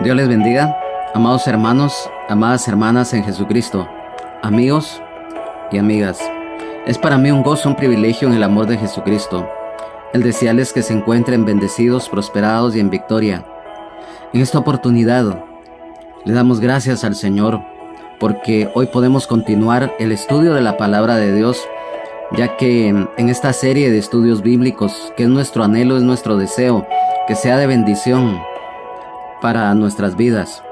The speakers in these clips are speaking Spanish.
Dios les bendiga, amados hermanos, amadas hermanas en Jesucristo, amigos y amigas. Es para mí un gozo, un privilegio en el amor de Jesucristo, el desearles que se encuentren bendecidos, prosperados y en victoria. En esta oportunidad le damos gracias al Señor porque hoy podemos continuar el estudio de la palabra de Dios, ya que en esta serie de estudios bíblicos, que es nuestro anhelo, es nuestro deseo, que sea de bendición para nuestras vidas.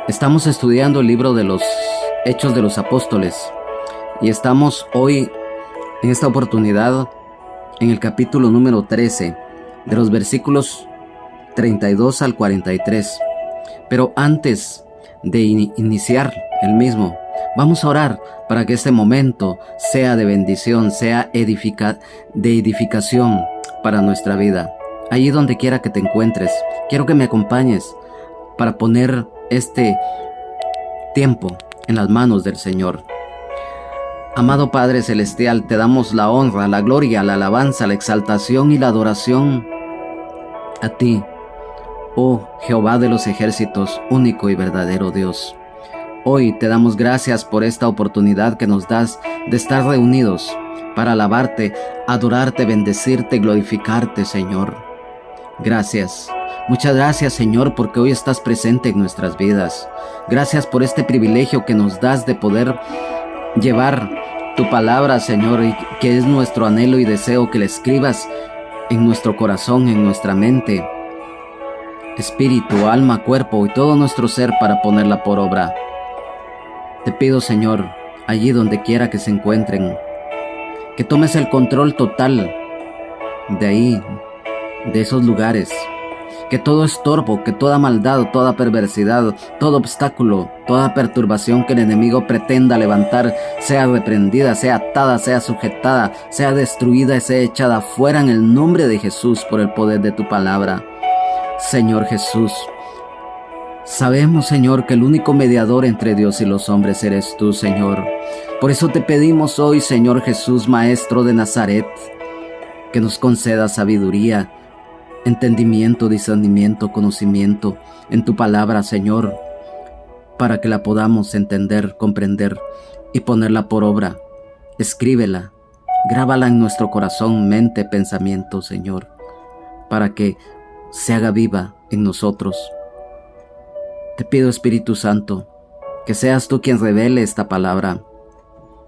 Estamos estudiando el libro de los Hechos de los Apóstoles y estamos hoy, en esta oportunidad, en el capítulo número 13, de los versículos 32 al 43. Pero antes de iniciar el mismo, vamos a orar para que este momento sea de bendición, sea de edificación para nuestra vida. Allí donde quiera que te encuentres, quiero que me acompañes para poner este tiempo en las manos del Señor. Amado Padre Celestial, te damos la honra, la gloria, la alabanza, la exaltación y la adoración a ti, oh Jehová de los ejércitos, único y verdadero Dios. Hoy te damos gracias por esta oportunidad que nos das de estar reunidos para alabarte, adorarte, bendecirte, glorificarte, Señor. Gracias. Muchas gracias, Señor, porque hoy estás presente en nuestras vidas. Gracias por este privilegio que nos das de poder llevar tu palabra, Señor, y que es nuestro anhelo y deseo que la escribas en nuestro corazón, en nuestra mente, espíritu, alma, cuerpo y todo nuestro ser para ponerla por obra. Te pido, Señor, allí donde quiera que se encuentren, que tomes el control total de ahí, de esos lugares, que todo estorbo, que toda maldad, toda perversidad, todo obstáculo, toda perturbación que el enemigo pretenda levantar sea reprendida, sea atada, sea sujetada, sea destruida y sea echada fuera en el nombre de Jesús por el poder de tu palabra. Señor Jesús, sabemos, Señor, que el único mediador entre Dios y los hombres eres tú, Señor. Por eso te pedimos hoy, Señor Jesús, Maestro de Nazaret, que nos conceda sabiduría, entendimiento, discernimiento, conocimiento en tu palabra, Señor, para que la podamos entender, comprender y ponerla por obra. Escríbela, grábala en nuestro corazón, mente, pensamiento, Señor, para que se haga viva en nosotros. Te pido, Espíritu Santo, que seas tú quien revele esta palabra,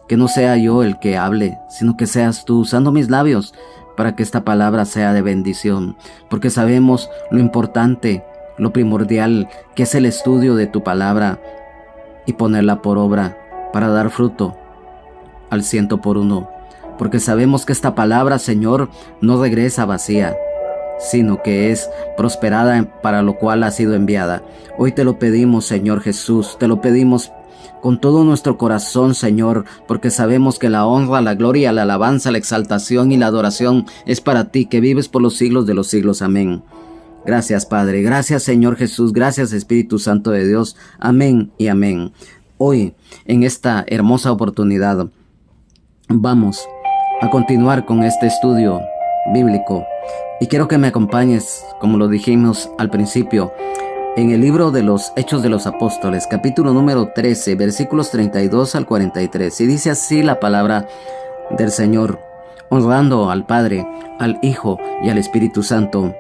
que no sea yo el que hable, sino que seas tú usando mis labios para que esta palabra sea de bendición, porque sabemos lo importante, lo primordial que es el estudio de tu palabra y ponerla por obra para dar fruto al 100%, porque sabemos que esta palabra, Señor, no regresa vacía, sino que es prosperada para lo cual ha sido enviada. Hoy te lo pedimos, Señor Jesús, te lo pedimos con todo nuestro corazón, Señor, porque sabemos que la honra, la gloria, la alabanza, la exaltación y la adoración es para ti, que vives por los siglos de los siglos. Amén. Gracias, Padre. Gracias, Señor Jesús. Gracias, Espíritu Santo de Dios. Amén y amén. Hoy, en esta hermosa oportunidad, vamos a continuar con este estudio bíblico. Y quiero que me acompañes, como lo dijimos al principio, en el libro de los Hechos de los Apóstoles, capítulo número 13, versículos 32 al 43. Y dice así la palabra del Señor, honrando al Padre, al Hijo y al Espíritu Santo.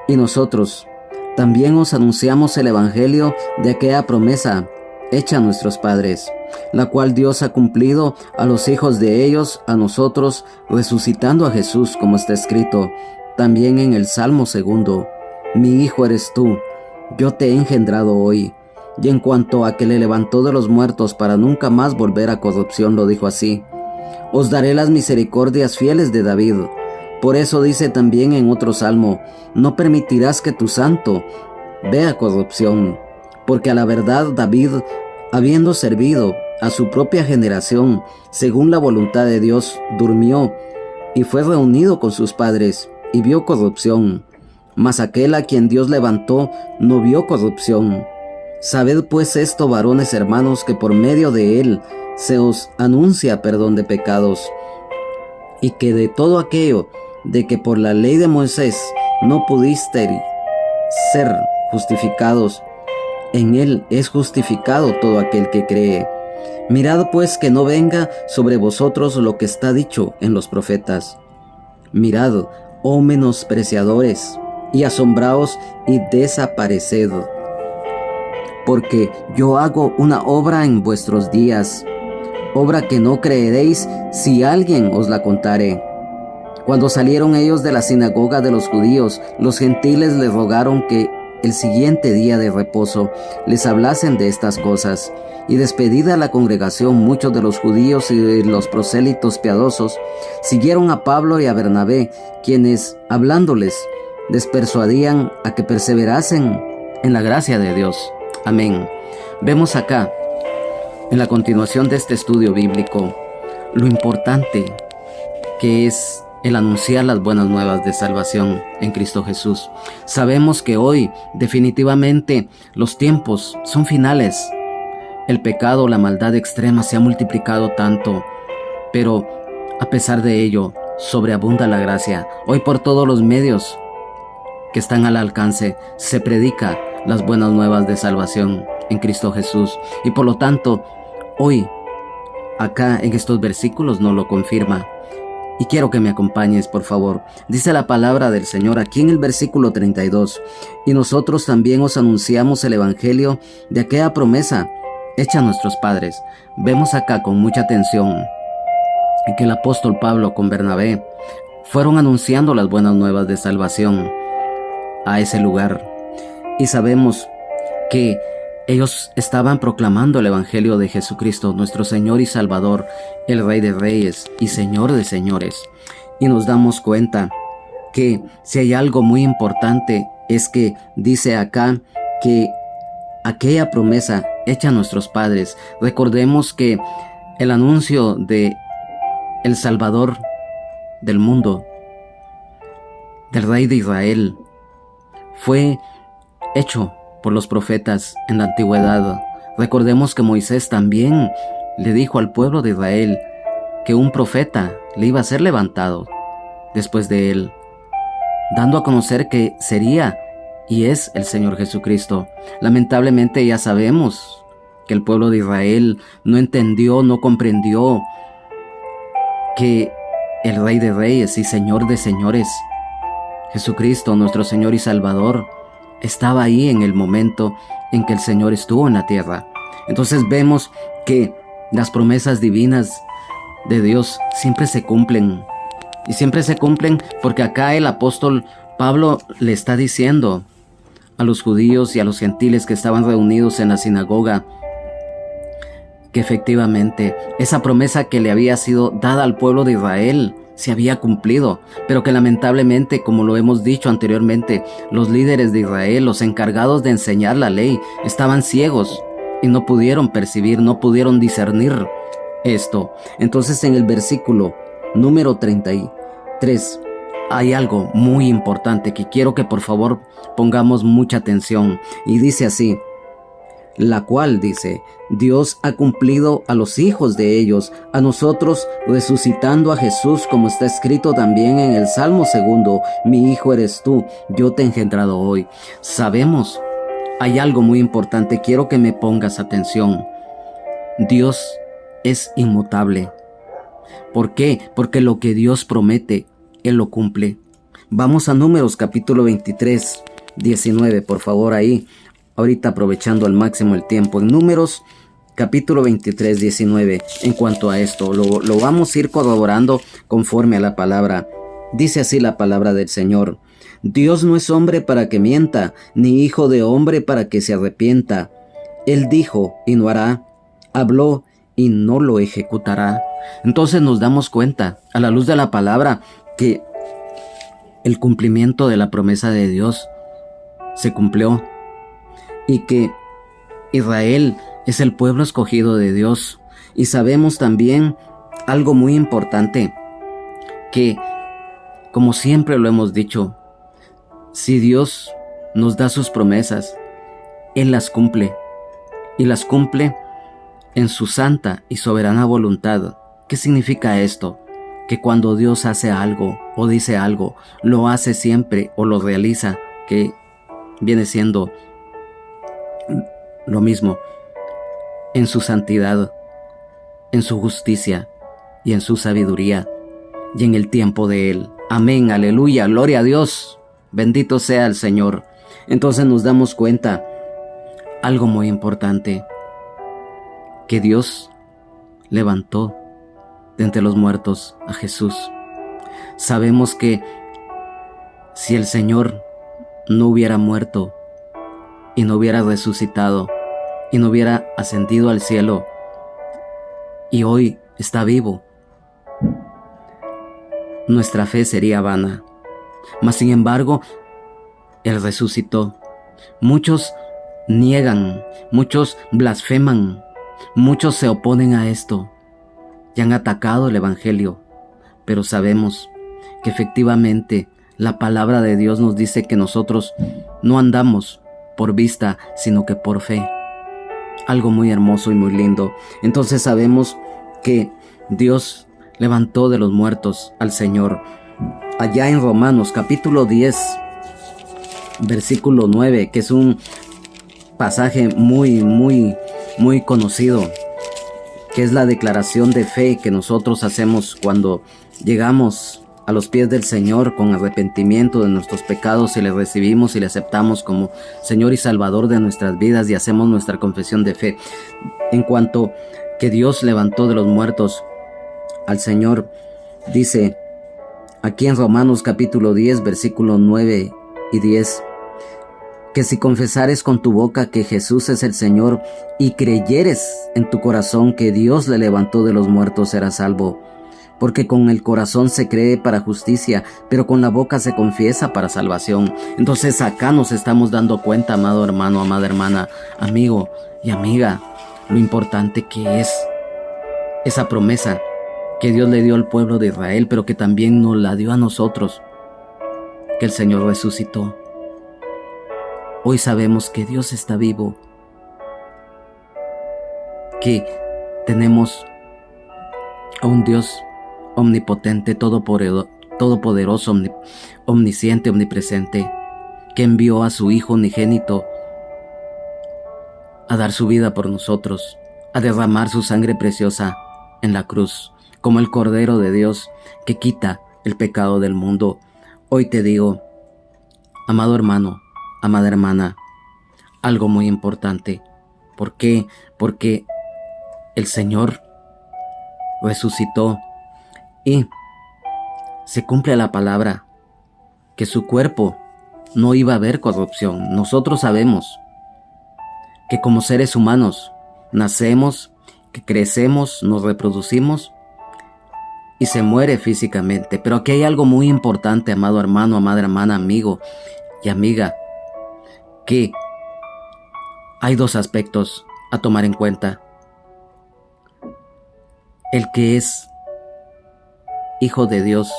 Y nosotros también os anunciamos el Evangelio de aquella promesa hecha a nuestros padres, la cual Dios ha cumplido a los hijos de ellos, a nosotros, resucitando a Jesús, como está escrito también en el Salmo 2. Mi hijo eres tú, yo te he engendrado hoy. Y en cuanto a que le levantó de los muertos para nunca más volver a corrupción, lo dijo así: os daré las misericordias fieles de David. Por eso dice también en otro salmo: no permitirás que tu santo vea corrupción. Porque a la verdad David, habiendo servido a su propia generación, según la voluntad de Dios, durmió y fue reunido con sus padres, y vio corrupción. Mas aquel a quien Dios levantó no vio corrupción. Sabed pues esto, varones hermanos, que por medio de él se os anuncia perdón de pecados, y que de todo aquello de que por la ley de Moisés no pudisteis ser justificados, en Él es justificado todo aquel que cree. Mirad pues que no venga sobre vosotros lo que está dicho en los profetas. Mirad, oh menospreciadores, y asombraos y desapareced, porque yo hago una obra en vuestros días, obra que no creeréis si alguien os la contare. Cuando salieron ellos de la sinagoga de los judíos, los gentiles les rogaron que el siguiente día de reposo les hablasen de estas cosas. Y despedida la congregación, muchos de los judíos y de los prosélitos piadosos siguieron a Pablo y a Bernabé, quienes, hablándoles, les persuadían a que perseverasen en la gracia de Dios. Amén. Vemos acá, en la continuación de este estudio bíblico, lo importante que es el anunciar las buenas nuevas de salvación en Cristo Jesús. Sabemos que hoy definitivamente los tiempos son finales. El pecado, la maldad extrema se ha multiplicado tanto, pero a pesar de ello, sobreabunda la gracia. Hoy por todos los medios que están al alcance se predica las buenas nuevas de salvación en Cristo Jesús. Y por lo tanto, hoy, acá en estos versículos nos lo confirma. Y quiero que me acompañes, por favor. Dice la palabra del Señor aquí en el versículo 32. Y nosotros también os anunciamos el evangelio de aquella promesa hecha a nuestros padres. Vemos acá con mucha atención que el apóstol Pablo con Bernabé fueron anunciando las buenas nuevas de salvación a ese lugar. Y sabemos que ellos estaban proclamando el evangelio de Jesucristo, nuestro Señor y Salvador, el Rey de Reyes y Señor de Señores. Y nos damos cuenta que si hay algo muy importante es que dice acá que aquella promesa hecha a nuestros padres. Recordemos que el anuncio de el Salvador del mundo, del Rey de Israel, fue hecho por los profetas en la antigüedad. Recordemos que Moisés también le dijo al pueblo de Israel que un profeta le iba a ser levantado después de él, dando a conocer que sería y es el Señor Jesucristo. Lamentablemente ya sabemos que el pueblo de Israel no entendió, no comprendió que el Rey de Reyes y Señor de Señores, Jesucristo, nuestro Señor y Salvador, estaba ahí en el momento en que el Señor estuvo en la tierra. Entonces vemos que las promesas divinas de Dios siempre se cumplen. Y siempre se cumplen porque acá el apóstol Pablo le está diciendo a los judíos y a los gentiles que estaban reunidos en la sinagoga que efectivamente esa promesa que le había sido dada al pueblo de Israel se había cumplido, pero que lamentablemente, como lo hemos dicho anteriormente, los líderes de Israel, los encargados de enseñar la ley, estaban ciegos y no pudieron percibir, no pudieron discernir esto. Entonces en el versículo número 33 hay algo muy importante que quiero que por favor pongamos mucha atención, y dice así: la cual, dice, Dios ha cumplido a los hijos de ellos, a nosotros resucitando a Jesús, como está escrito también en el Salmo 2, mi hijo eres tú, yo te he engendrado hoy. Sabemos, hay algo muy importante, quiero que me pongas atención. Dios es inmutable. ¿Por qué? Porque lo que Dios promete, Él lo cumple. Vamos a Números capítulo 23, 19, por favor ahí. Ahorita aprovechando al máximo el tiempo. En Números capítulo 23, 19, en cuanto a esto, lo vamos a ir corroborando conforme a la palabra. Dice así la palabra del Señor: Dios no es hombre para que mienta, ni hijo de hombre para que se arrepienta. Él dijo y no hará, habló y no lo ejecutará. Entonces nos damos cuenta, a la luz de la palabra, que el cumplimiento de la promesa de Dios se cumplió. Y que Israel es el pueblo escogido de Dios. Y sabemos también algo muy importante, que como siempre lo hemos dicho, si Dios nos da sus promesas, Él las cumple. Y las cumple en su santa y soberana voluntad. ¿Qué significa esto? que cuando Dios hace algo o dice algo, lo hace siempre o lo realiza, que viene siendo lo mismo, en su santidad, en su justicia y en su sabiduría y en el tiempo de Él. Amén, aleluya, gloria a Dios, bendito sea el Señor. Entonces nos damos cuenta algo muy importante, que Dios levantó de entre los muertos a Jesús. Sabemos que si el Señor no hubiera muerto y no hubiera resucitado y no hubiera ascendido al cielo y hoy está vivo, nuestra fe sería vana. Mas sin embargo, Él resucitó. Muchos niegan, muchos blasfeman, muchos se oponen a esto y han atacado el Evangelio, pero sabemos que efectivamente la palabra de Dios nos dice que nosotros no andamos por vista, sino que por fe. Algo muy hermoso y muy lindo. Entonces sabemos que Dios levantó de los muertos al Señor. Allá en Romanos capítulo 10, versículo 9, que es un pasaje muy conocido, que es la declaración de fe que nosotros hacemos cuando llegamos a los pies del Señor con arrepentimiento de nuestros pecados y le recibimos y le aceptamos como Señor y Salvador de nuestras vidas y hacemos nuestra confesión de fe. En cuanto que Dios levantó de los muertos al Señor, dice aquí en Romanos capítulo 10, versículo 9 y 10, que si confesares con tu boca que Jesús es el Señor y creyeres en tu corazón que Dios le levantó de los muertos, serás salvo. Porque con el corazón se cree para justicia, pero con la boca se confiesa para salvación. Entonces acá nos estamos dando cuenta, amado hermano, amada hermana, amigo y amiga, lo importante que es esa promesa que Dios le dio al pueblo de Israel, pero que también nos la dio a nosotros, que el Señor resucitó. Hoy sabemos que Dios está vivo, que tenemos a un Dios omnipotente, todopoderoso, omnisciente, omnipresente, que envió a su Hijo unigénito a dar su vida por nosotros, a derramar su sangre preciosa en la cruz, como el Cordero de Dios que quita el pecado del mundo. Hoy te digo, amado hermano, amada hermana, algo muy importante. ¿Por qué? Porque el Señor resucitó y se cumple la palabra que su cuerpo no iba a haber corrupción. Nosotros sabemos que como seres humanos nacemos, que crecemos, nos reproducimos y se muere físicamente. Pero aquí hay algo muy importante, amado hermano, amada hermana, amigo y amiga, que hay dos aspectos a tomar en cuenta. El que es hijo de Dios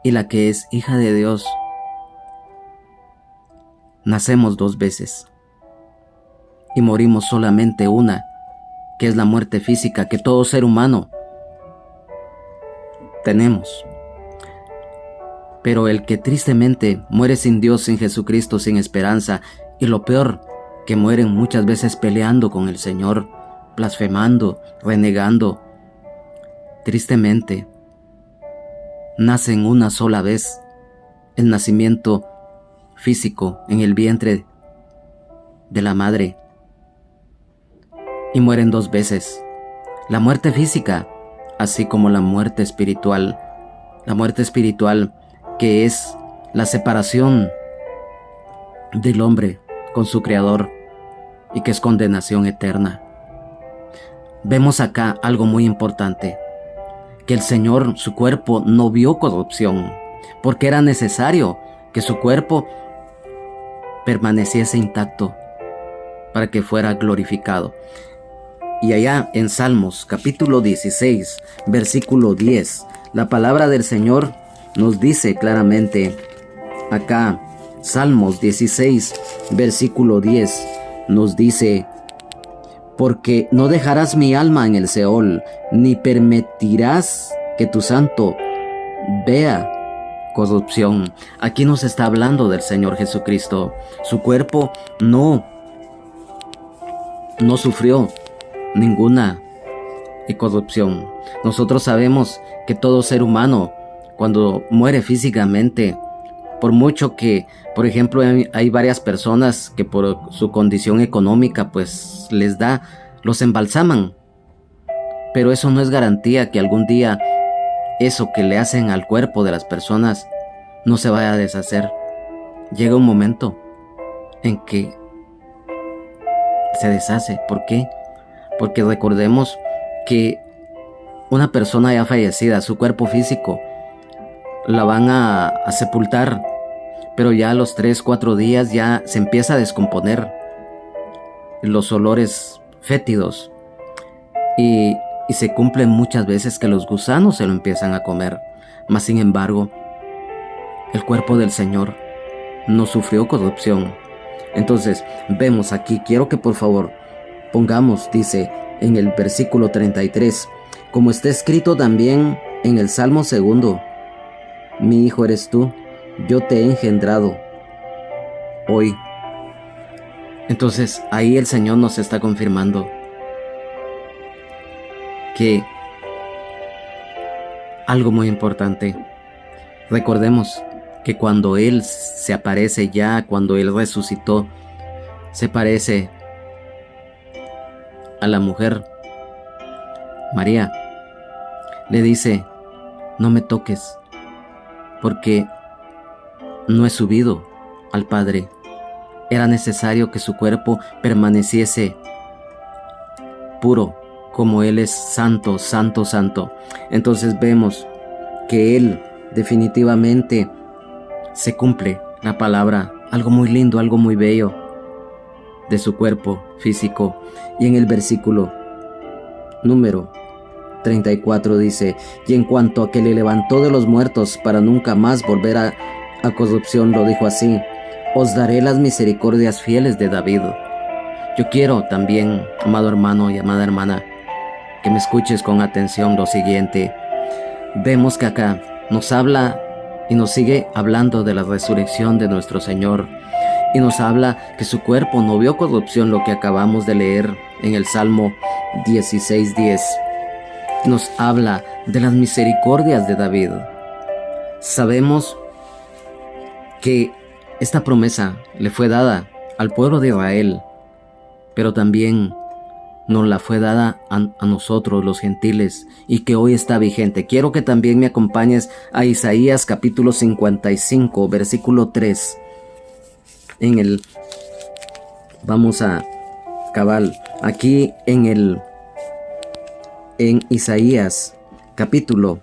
y la que es hija de Dios, nacemos dos veces y morimos solamente una, que es la muerte física que todo ser humano tenemos. Pero el que tristemente muere sin Dios, sin Jesucristo, sin esperanza, y lo peor, que mueren muchas veces peleando con el Señor, blasfemando, renegando, tristemente nacen una sola vez, el nacimiento físico en el vientre de la madre, y mueren dos veces, la muerte física, así como la muerte espiritual que es la separación del hombre con su Creador y que es condenación eterna. Vemos acá algo muy importante, que el Señor, su cuerpo no vio corrupción, porque era necesario que su cuerpo permaneciese intacto para que fuera glorificado. Y allá en Salmos capítulo 16, versículo 10, la palabra del Señor nos dice claramente, acá, Salmos 16, versículo 10, nos dice: porque no dejarás mi alma en el Seol, ni permitirás que tu santo vea corrupción. Aquí nos está hablando del Señor Jesucristo. Su cuerpo no sufrió ninguna corrupción. Nosotros sabemos que todo ser humano, cuando muere físicamente, por mucho que, por ejemplo, hay varias personas que por su condición económica pues los embalsaman, pero eso no es garantía que algún día eso que le hacen al cuerpo de las personas no se vaya a deshacer. Llega un momento en que se deshace. ¿Por qué? Porque recordemos que una persona ya fallecida, su cuerpo físico, la van a sepultar, pero ya a los 3-4 días ya se empieza a descomponer, los olores fétidos, y se cumplen muchas veces que los gusanos se lo empiezan a comer. Mas sin embargo, el cuerpo del Señor no sufrió corrupción. Entonces vemos aquí, quiero que por favor pongamos, dice en el versículo 33, como está escrito también en el Salmo 2: mi hijo eres tú, yo te he engendrado hoy. Entonces ahí el Señor nos está confirmando que algo muy importante. Recordemos que cuando Él se aparece, ya cuando Él resucitó, se parece a la mujer María. Le dice: no me toques, porque no he subido al Padre. Era necesario que su cuerpo permaneciese puro, como Él es santo, santo, santo. Entonces vemos que Él definitivamente se cumple la palabra, algo muy lindo, algo muy bello de su cuerpo físico. Y en el versículo número 34 dice: y en cuanto a que le levantó de los muertos para nunca más volver a corrupción, lo dijo así: os daré las misericordias fieles de David. Yo quiero también, amado hermano y amada hermana, que me escuches con atención lo siguiente. Vemos que acá nos habla y nos sigue hablando de la resurrección de nuestro Señor, y nos habla que su cuerpo no vio corrupción, lo que acabamos de leer en el Salmo 16:10. Nos habla de las misericordias de David. Sabemos que esta promesa le fue dada al pueblo de Israel, pero también nos la fue dada a nosotros los gentiles, y que hoy está vigente. Quiero que también me acompañes a Isaías capítulo 55, versículo 3. Vamos a cabal, aquí en Isaías capítulo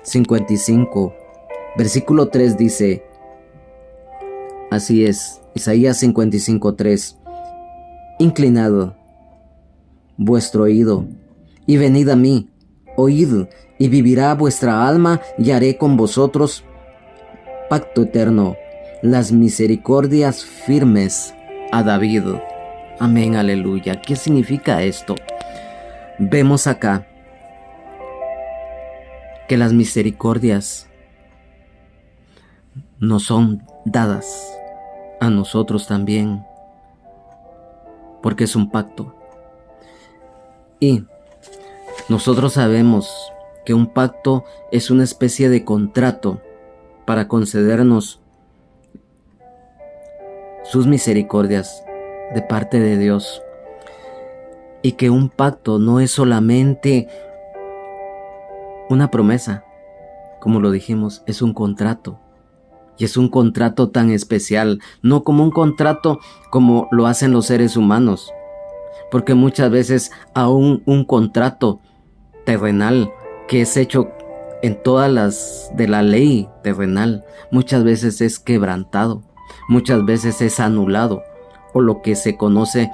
55, versículo 3 dice, así es, Isaías 55:3: inclinad vuestro oído y venid a mí, oíd y vivirá vuestra alma, y haré con vosotros pacto eterno, las misericordias firmes a David. Amén, aleluya. ¿Qué significa esto? Vemos acá que las misericordias nos son dadas a nosotros también, porque es un pacto. Y nosotros sabemos que un pacto es una especie de contrato para concedernos sus misericordias de parte de Dios. Y que un pacto no es solamente una promesa, como lo dijimos, es un contrato. Y es un contrato tan especial, no como un contrato como lo hacen los seres humanos. Porque muchas veces aún un contrato terrenal que es hecho en todas las de la ley terrenal, muchas veces es quebrantado, muchas veces es anulado, o lo que se conoce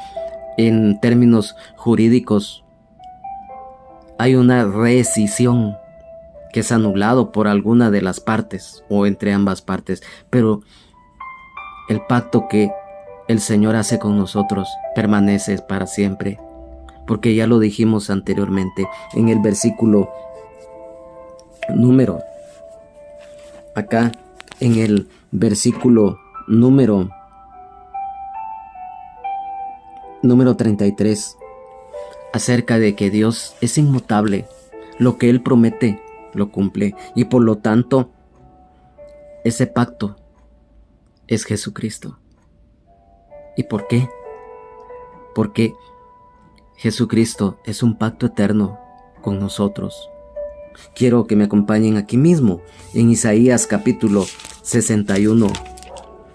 en términos jurídicos, hay una rescisión, que es anulado por alguna de las partes o entre ambas partes. Pero el pacto que el Señor hace con nosotros permanece para siempre, porque ya lo dijimos anteriormente en el versículo número acá en el versículo número 33, acerca de que Dios es inmutable, lo que Él promete lo cumple, y por lo tanto ese pacto es Jesucristo. ¿Y por qué? Porque Jesucristo es un pacto eterno con nosotros. Quiero que me acompañen aquí mismo, en Isaías capítulo 61,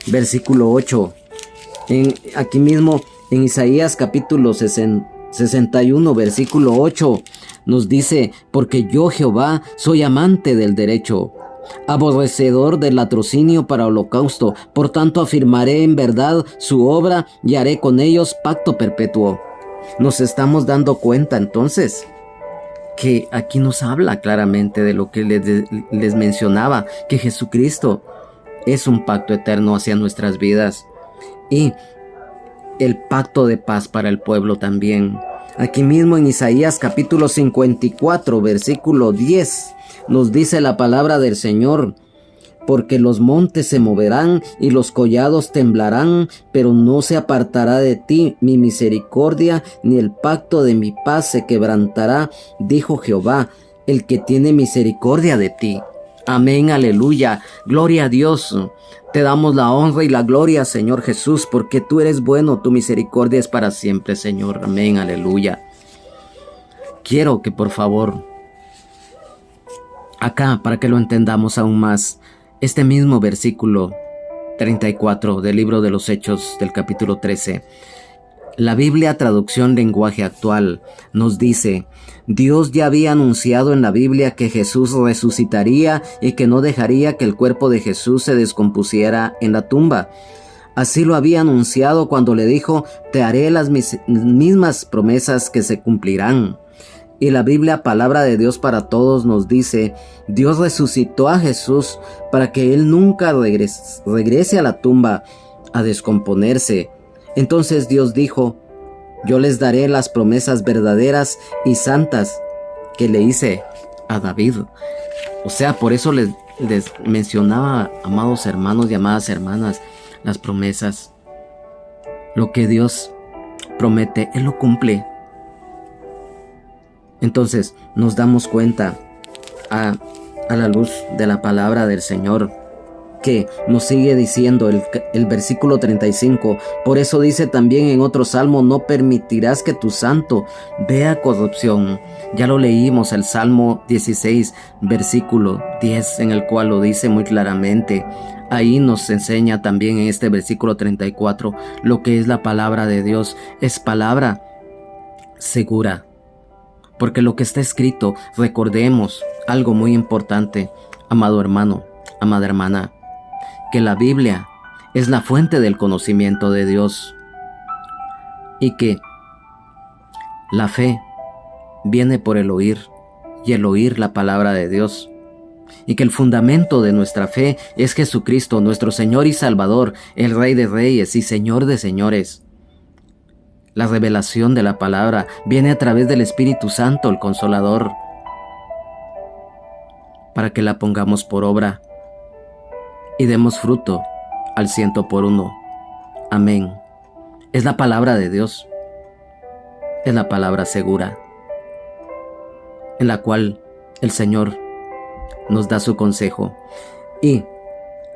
versículo 8. Aquí mismo, en Isaías capítulo 61, versículo 8, nos dice: porque yo, Jehová, soy amante del derecho, aborrecedor del latrocinio para holocausto. Por tanto afirmaré en verdad su obra y haré con ellos pacto perpetuo. Nos estamos dando cuenta entonces que aquí nos habla claramente de lo que les mencionaba, que Jesucristo es un pacto eterno hacia nuestras vidas y el pacto de paz para el pueblo también. Aquí mismo en Isaías capítulo 54, versículo 10, nos dice la palabra del Señor: porque los montes se moverán y los collados temblarán, pero no se apartará de ti mi misericordia, ni el pacto de mi paz se quebrantará, dijo Jehová, el que tiene misericordia de ti. Amén, aleluya, gloria a Dios. Te damos la honra y la gloria, Señor Jesús, porque tú eres bueno, tu misericordia es para siempre, Señor. Amén, aleluya. Quiero que por favor, acá, para que lo entendamos aún más, este mismo versículo 34 del libro de los Hechos del capítulo 13, la Biblia traducción lenguaje actual nos dice: Dios ya había anunciado en la Biblia que Jesús resucitaría y que no dejaría que el cuerpo de Jesús se descompusiera en la tumba. Así lo había anunciado cuando le dijo: te haré las mismas promesas que se cumplirán. Y la Biblia, palabra de Dios para todos, nos dice: Dios resucitó a Jesús para que Él nunca regrese a la tumba a descomponerse. Entonces Dios dijo: yo les daré las promesas verdaderas y santas que le hice a David. O sea, por eso les mencionaba, amados hermanos y amadas hermanas, las promesas. Lo que Dios promete, Él lo cumple. Entonces nos damos cuenta a la luz de la palabra del Señor que nos sigue diciendo el versículo 35. Por eso dice también en otro salmo: no permitirás que tu santo vea corrupción. Ya lo leímos, el Salmo 16, versículo 10, en el cual lo dice muy claramente. Ahí nos enseña también en este versículo 34 lo que es la palabra de Dios. Es palabra segura. Porque lo que está escrito, recordemos algo muy importante, amado hermano, amada hermana, que la Biblia es la fuente del conocimiento de Dios y que la fe viene por el oír y el oír la palabra de Dios, y que el fundamento de nuestra fe es Jesucristo, nuestro Señor y Salvador, el Rey de Reyes y Señor de Señores. La revelación de la palabra viene a través del Espíritu Santo, el Consolador, para que la pongamos por obra y demos fruto al 100%. Amén. Es la palabra de Dios, es la palabra segura, en la cual el Señor nos da su consejo. Y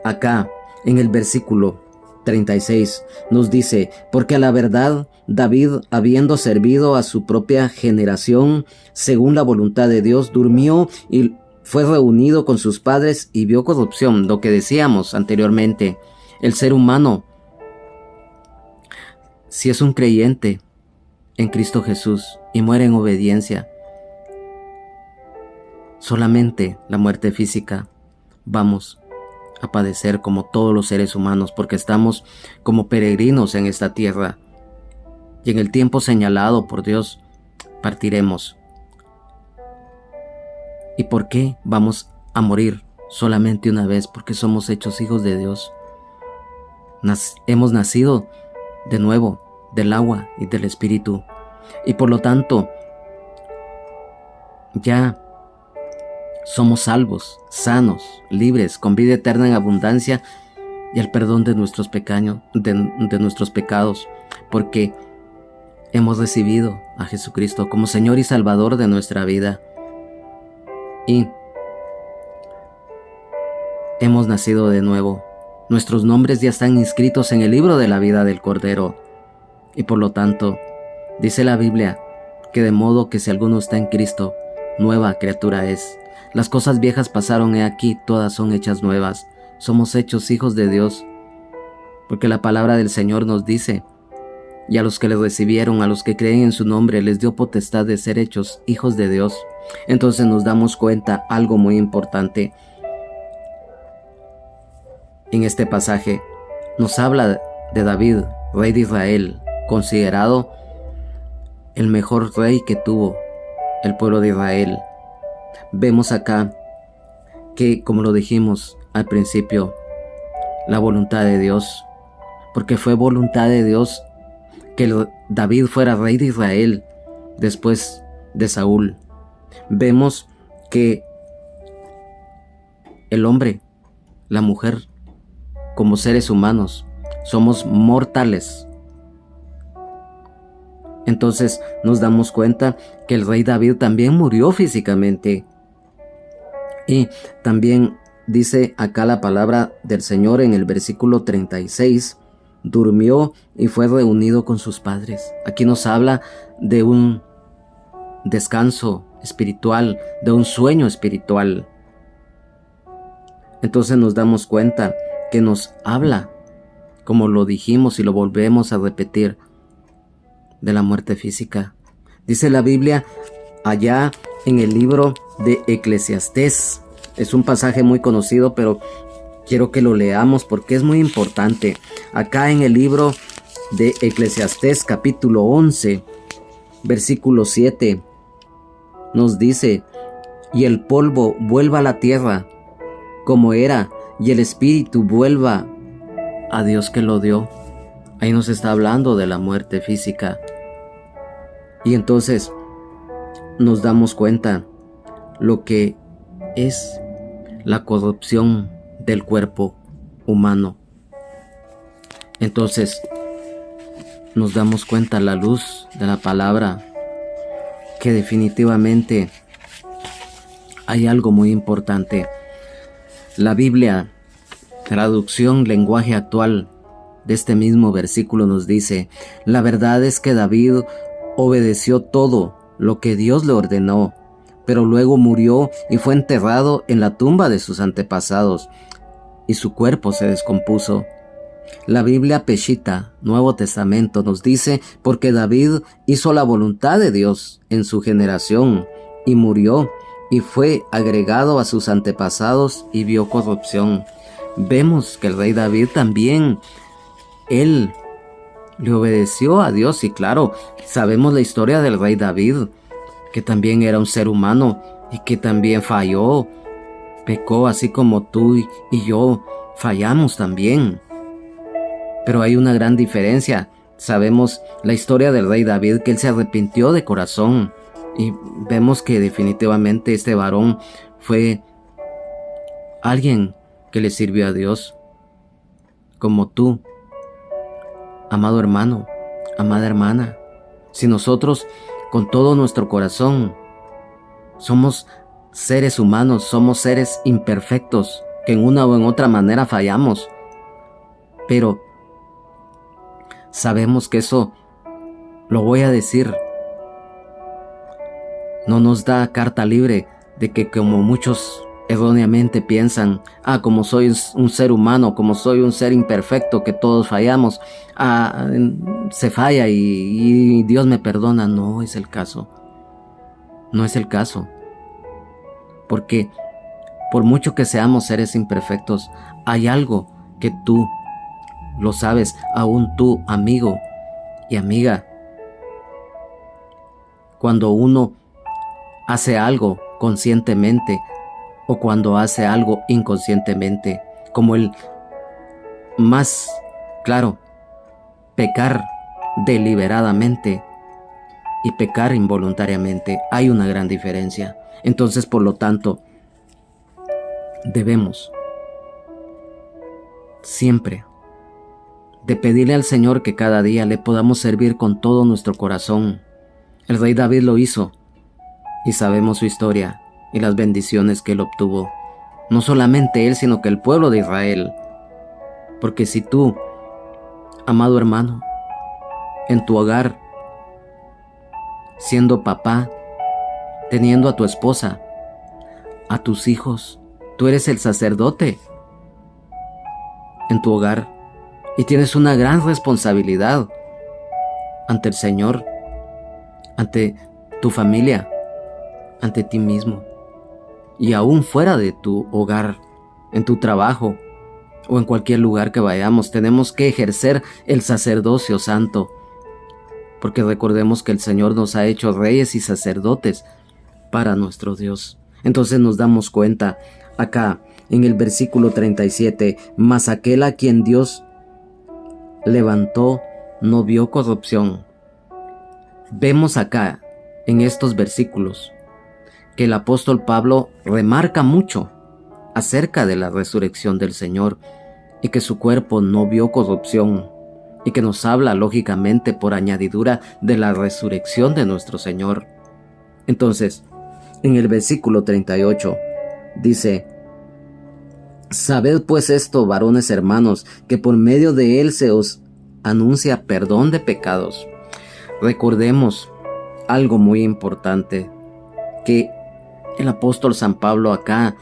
acá, en el versículo 36, nos dice: porque a la verdad David, habiendo servido a su propia generación según la voluntad de Dios, durmió y fue reunido con sus padres y vio corrupción. Lo que decíamos anteriormente, el ser humano, si es un creyente en Cristo Jesús y muere en obediencia, solamente la muerte física vamos a padecer como todos los seres humanos, porque estamos como peregrinos en esta tierra y en el tiempo señalado por Dios partiremos. ¿Y por qué vamos a morir solamente una vez? Porque somos hechos hijos de Dios. Hemos nacido de nuevo del agua y del Espíritu, y por lo tanto ya somos salvos, sanos, libres, con vida eterna en abundancia y el perdón de nuestros pecados, porque hemos recibido a Jesucristo como Señor y Salvador de nuestra vida. Y hemos nacido de nuevo. Nuestros nombres ya están inscritos en el libro de la vida del Cordero. Y por lo tanto, dice la Biblia, que de modo que si alguno está en Cristo, nueva criatura es. Las cosas viejas pasaron, he aquí, todas son hechas nuevas. Somos hechos hijos de Dios, porque la palabra del Señor nos dice, y a los que le recibieron, a los que creen en su nombre, les dio potestad de ser hechos hijos de Dios. Entonces nos damos cuenta algo muy importante. En este pasaje nos habla de David, rey de Israel, considerado el mejor rey que tuvo el pueblo de Israel. Vemos acá que, como lo dijimos al principio, la voluntad de Dios, porque fue voluntad de Dios que David fuera rey de Israel después de Saúl. Vemos que el hombre, la mujer, como seres humanos, somos mortales. Entonces nos damos cuenta que el rey David también murió físicamente. Y también dice acá la palabra del Señor en el versículo 36, durmió y fue reunido con sus padres. Aquí nos habla de un descanso espiritual, de un sueño espiritual. Entonces nos damos cuenta que nos habla, como lo dijimos y lo volvemos a repetir, de la muerte física. Dice la Biblia allá en el libro de Eclesiastés. Es un pasaje muy conocido, pero quiero que lo leamos porque es muy importante. Acá en el libro de Eclesiastés capítulo 11, versículo 7, nos dice, y el polvo vuelva a la tierra como era, y el espíritu vuelva a Dios que lo dio. Ahí nos está hablando de la muerte física. Y entonces nos damos cuenta lo que es la corrupción del cuerpo humano. Entonces nos damos cuenta a la luz de la palabra que definitivamente hay algo muy importante. La Biblia, traducción lenguaje actual, de este mismo versículo nos dice, la verdad es que David obedeció todo lo que Dios le ordenó, pero luego murió y fue enterrado en la tumba de sus antepasados, y su cuerpo se descompuso. La Biblia Peshitta, Nuevo Testamento, nos dice, porque David hizo la voluntad de Dios en su generación, y murió, y fue agregado a sus antepasados, y vio corrupción. Vemos que el rey David también, él le obedeció a Dios, y claro, sabemos la historia del rey David, que también era un ser humano y que también falló, pecó así como tú y yo fallamos también. Pero hay una gran diferencia. Sabemos la historia del rey David, que él se arrepintió de corazón, y vemos que definitivamente este varón fue alguien que le sirvió a Dios, como tú, amado hermano, amada hermana. Si nosotros con todo nuestro corazón somos seres humanos, somos seres imperfectos, que en una o en otra manera fallamos, pero sabemos que eso, lo voy a decir, no nos da carta libre de que, como muchos erróneamente piensan, como soy un ser humano, como soy un ser imperfecto, que todos fallamos, se falla y Dios me perdona. No es el caso. No es el caso. Porque por mucho que seamos seres imperfectos, hay algo que tú lo sabes, aún tú, amigo y amiga. Cuando uno hace algo conscientemente o cuando hace algo inconscientemente, como el más claro, pecar deliberadamente y pecar involuntariamente, hay una gran diferencia. Entonces, por lo tanto, debemos siempre de pedirle al Señor que cada día le podamos servir con todo nuestro corazón. El rey David lo hizo y sabemos su historia y las bendiciones que él obtuvo. No solamente él, sino que el pueblo de Israel. Porque si tú, amado hermano, en tu hogar, siendo papá, teniendo a tu esposa, a tus hijos, tú eres el sacerdote en tu hogar y tienes una gran responsabilidad ante el Señor, ante tu familia, ante ti mismo y aún fuera de tu hogar, en tu trabajo o en cualquier lugar que vayamos. Tenemos que ejercer el sacerdocio santo, porque recordemos que el Señor nos ha hecho reyes y sacerdotes para nuestro Dios. Entonces nos damos cuenta acá en el versículo 37, mas aquel a quien Dios levantó no vio corrupción. Vemos acá en estos versículos que el apóstol Pablo remarca mucho acerca de la resurrección del Señor y que su cuerpo no vio corrupción, y que nos habla lógicamente por añadidura de la resurrección de nuestro Señor. Entonces, en el versículo 38 dice: sabed pues esto, varones hermanos, que por medio de él se os anuncia perdón de pecados. Recordemos algo muy importante que el apóstol San Pablo acá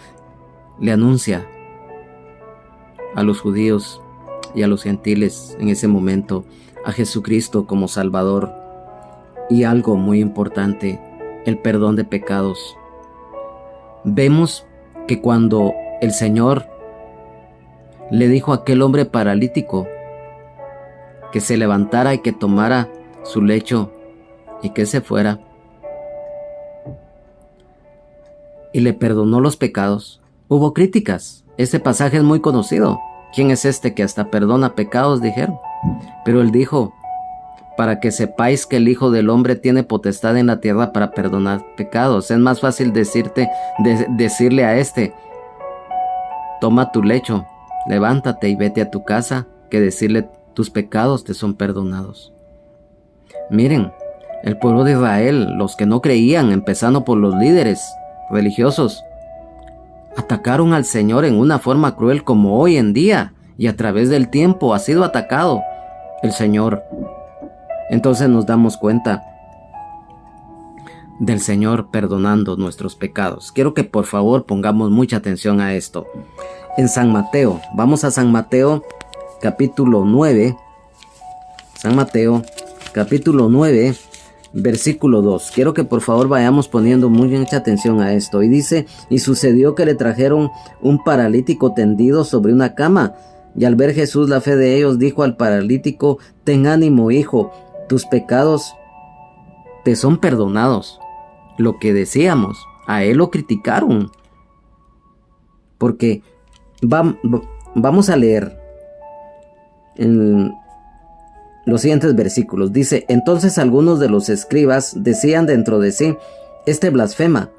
le anuncia a los judíos y a los gentiles en ese momento a Jesucristo como Salvador, y algo muy importante, el perdón de pecados. Vemos que cuando el Señor le dijo a aquel hombre paralítico que se levantara y que tomara su lecho y que se fuera, y le perdonó los pecados, hubo críticas. Este pasaje es muy conocido. ¿Quién es este que hasta perdona pecados?, dijeron. Pero él dijo: para que sepáis que el Hijo del Hombre tiene potestad en la tierra para perdonar pecados. Es más fácil decirle a este: toma tu lecho, levántate y vete a tu casa, que decirle: tus pecados te son perdonados. Miren, el pueblo de Israel, los que no creían, empezando por los líderes religiosos, atacaron al Señor en una forma cruel, como hoy en día y a través del tiempo ha sido atacado el Señor. Entonces nos damos cuenta del Señor perdonando nuestros pecados. Quiero que por favor pongamos mucha atención a esto. En San Mateo, vamos a San Mateo capítulo 9. San Mateo capítulo 9, versículo 2. Quiero que por favor vayamos poniendo mucha atención a esto. Y dice: y sucedió que le trajeron un paralítico tendido sobre una cama. Y al ver Jesús la fe de ellos, dijo al paralítico: ten ánimo, hijo, tus pecados te son perdonados. Lo que decíamos, a él lo criticaron. Porque vamos a leer en los siguientes versículos. Dice: entonces algunos de los escribas decían dentro de sí: este blasfema.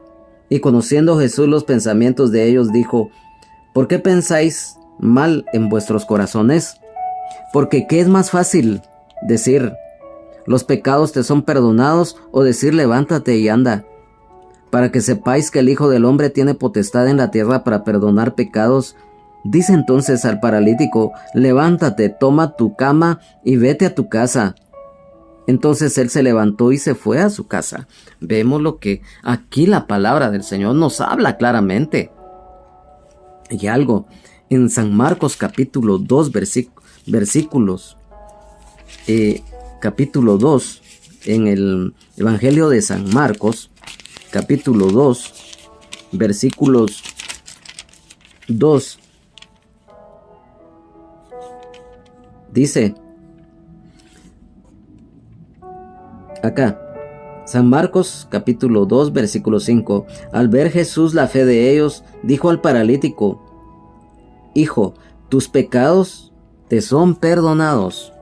Y conociendo Jesús los pensamientos de ellos, dijo: ¿por qué pensáis mal en vuestros corazones? Porque ¿qué es más fácil decir: los pecados te son perdonados, o decir: levántate y anda? Para que sepáis que el Hijo del Hombre tiene potestad en la tierra para perdonar pecados. Dice entonces al paralítico: levántate, toma tu cama y vete a tu casa. Entonces él se levantó y se fue a su casa. Vemos lo que aquí la palabra del Señor nos habla claramente. Y algo en San Marcos capítulo 2 versículos capítulo 2, en el Evangelio de San Marcos capítulo 2 versículos 2, dice acá, San Marcos capítulo 2 versículo 5: al ver Jesús la fe de ellos, dijo al paralítico: hijo, tus pecados te son perdonados.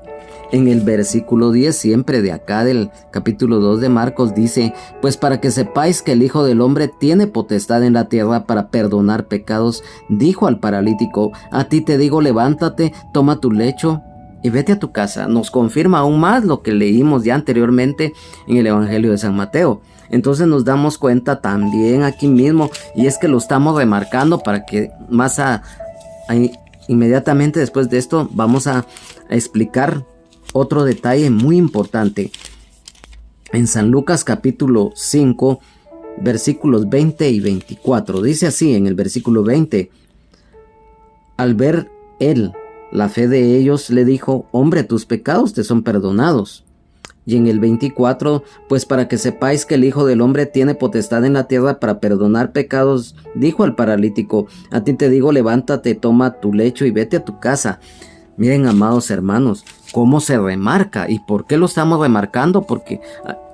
En el versículo 10, siempre de acá del capítulo 2 de Marcos, dice: pues para que sepáis que el Hijo del Hombre tiene potestad en la tierra para perdonar pecados, dijo al paralítico: a ti te digo, levántate, toma tu lecho y vete a tu casa. Nos confirma aún más lo que leímos ya anteriormente en el Evangelio de San Mateo. Entonces nos damos cuenta también aquí mismo, y es que lo estamos remarcando para que inmediatamente después de esto vamos a explicar otro detalle muy importante. En San Lucas capítulo 5, versículos 20 y 24, dice así en el versículo 20: al ver él la fe de ellos, le dijo: hombre, tus pecados te son perdonados. Y en el 24, pues para que sepáis que el Hijo del Hombre tiene potestad en la tierra para perdonar pecados, dijo al paralítico: a ti te digo, levántate, toma tu lecho y vete a tu casa. Miren, amados hermanos, cómo se remarca. ¿Y por qué lo estamos remarcando? Porque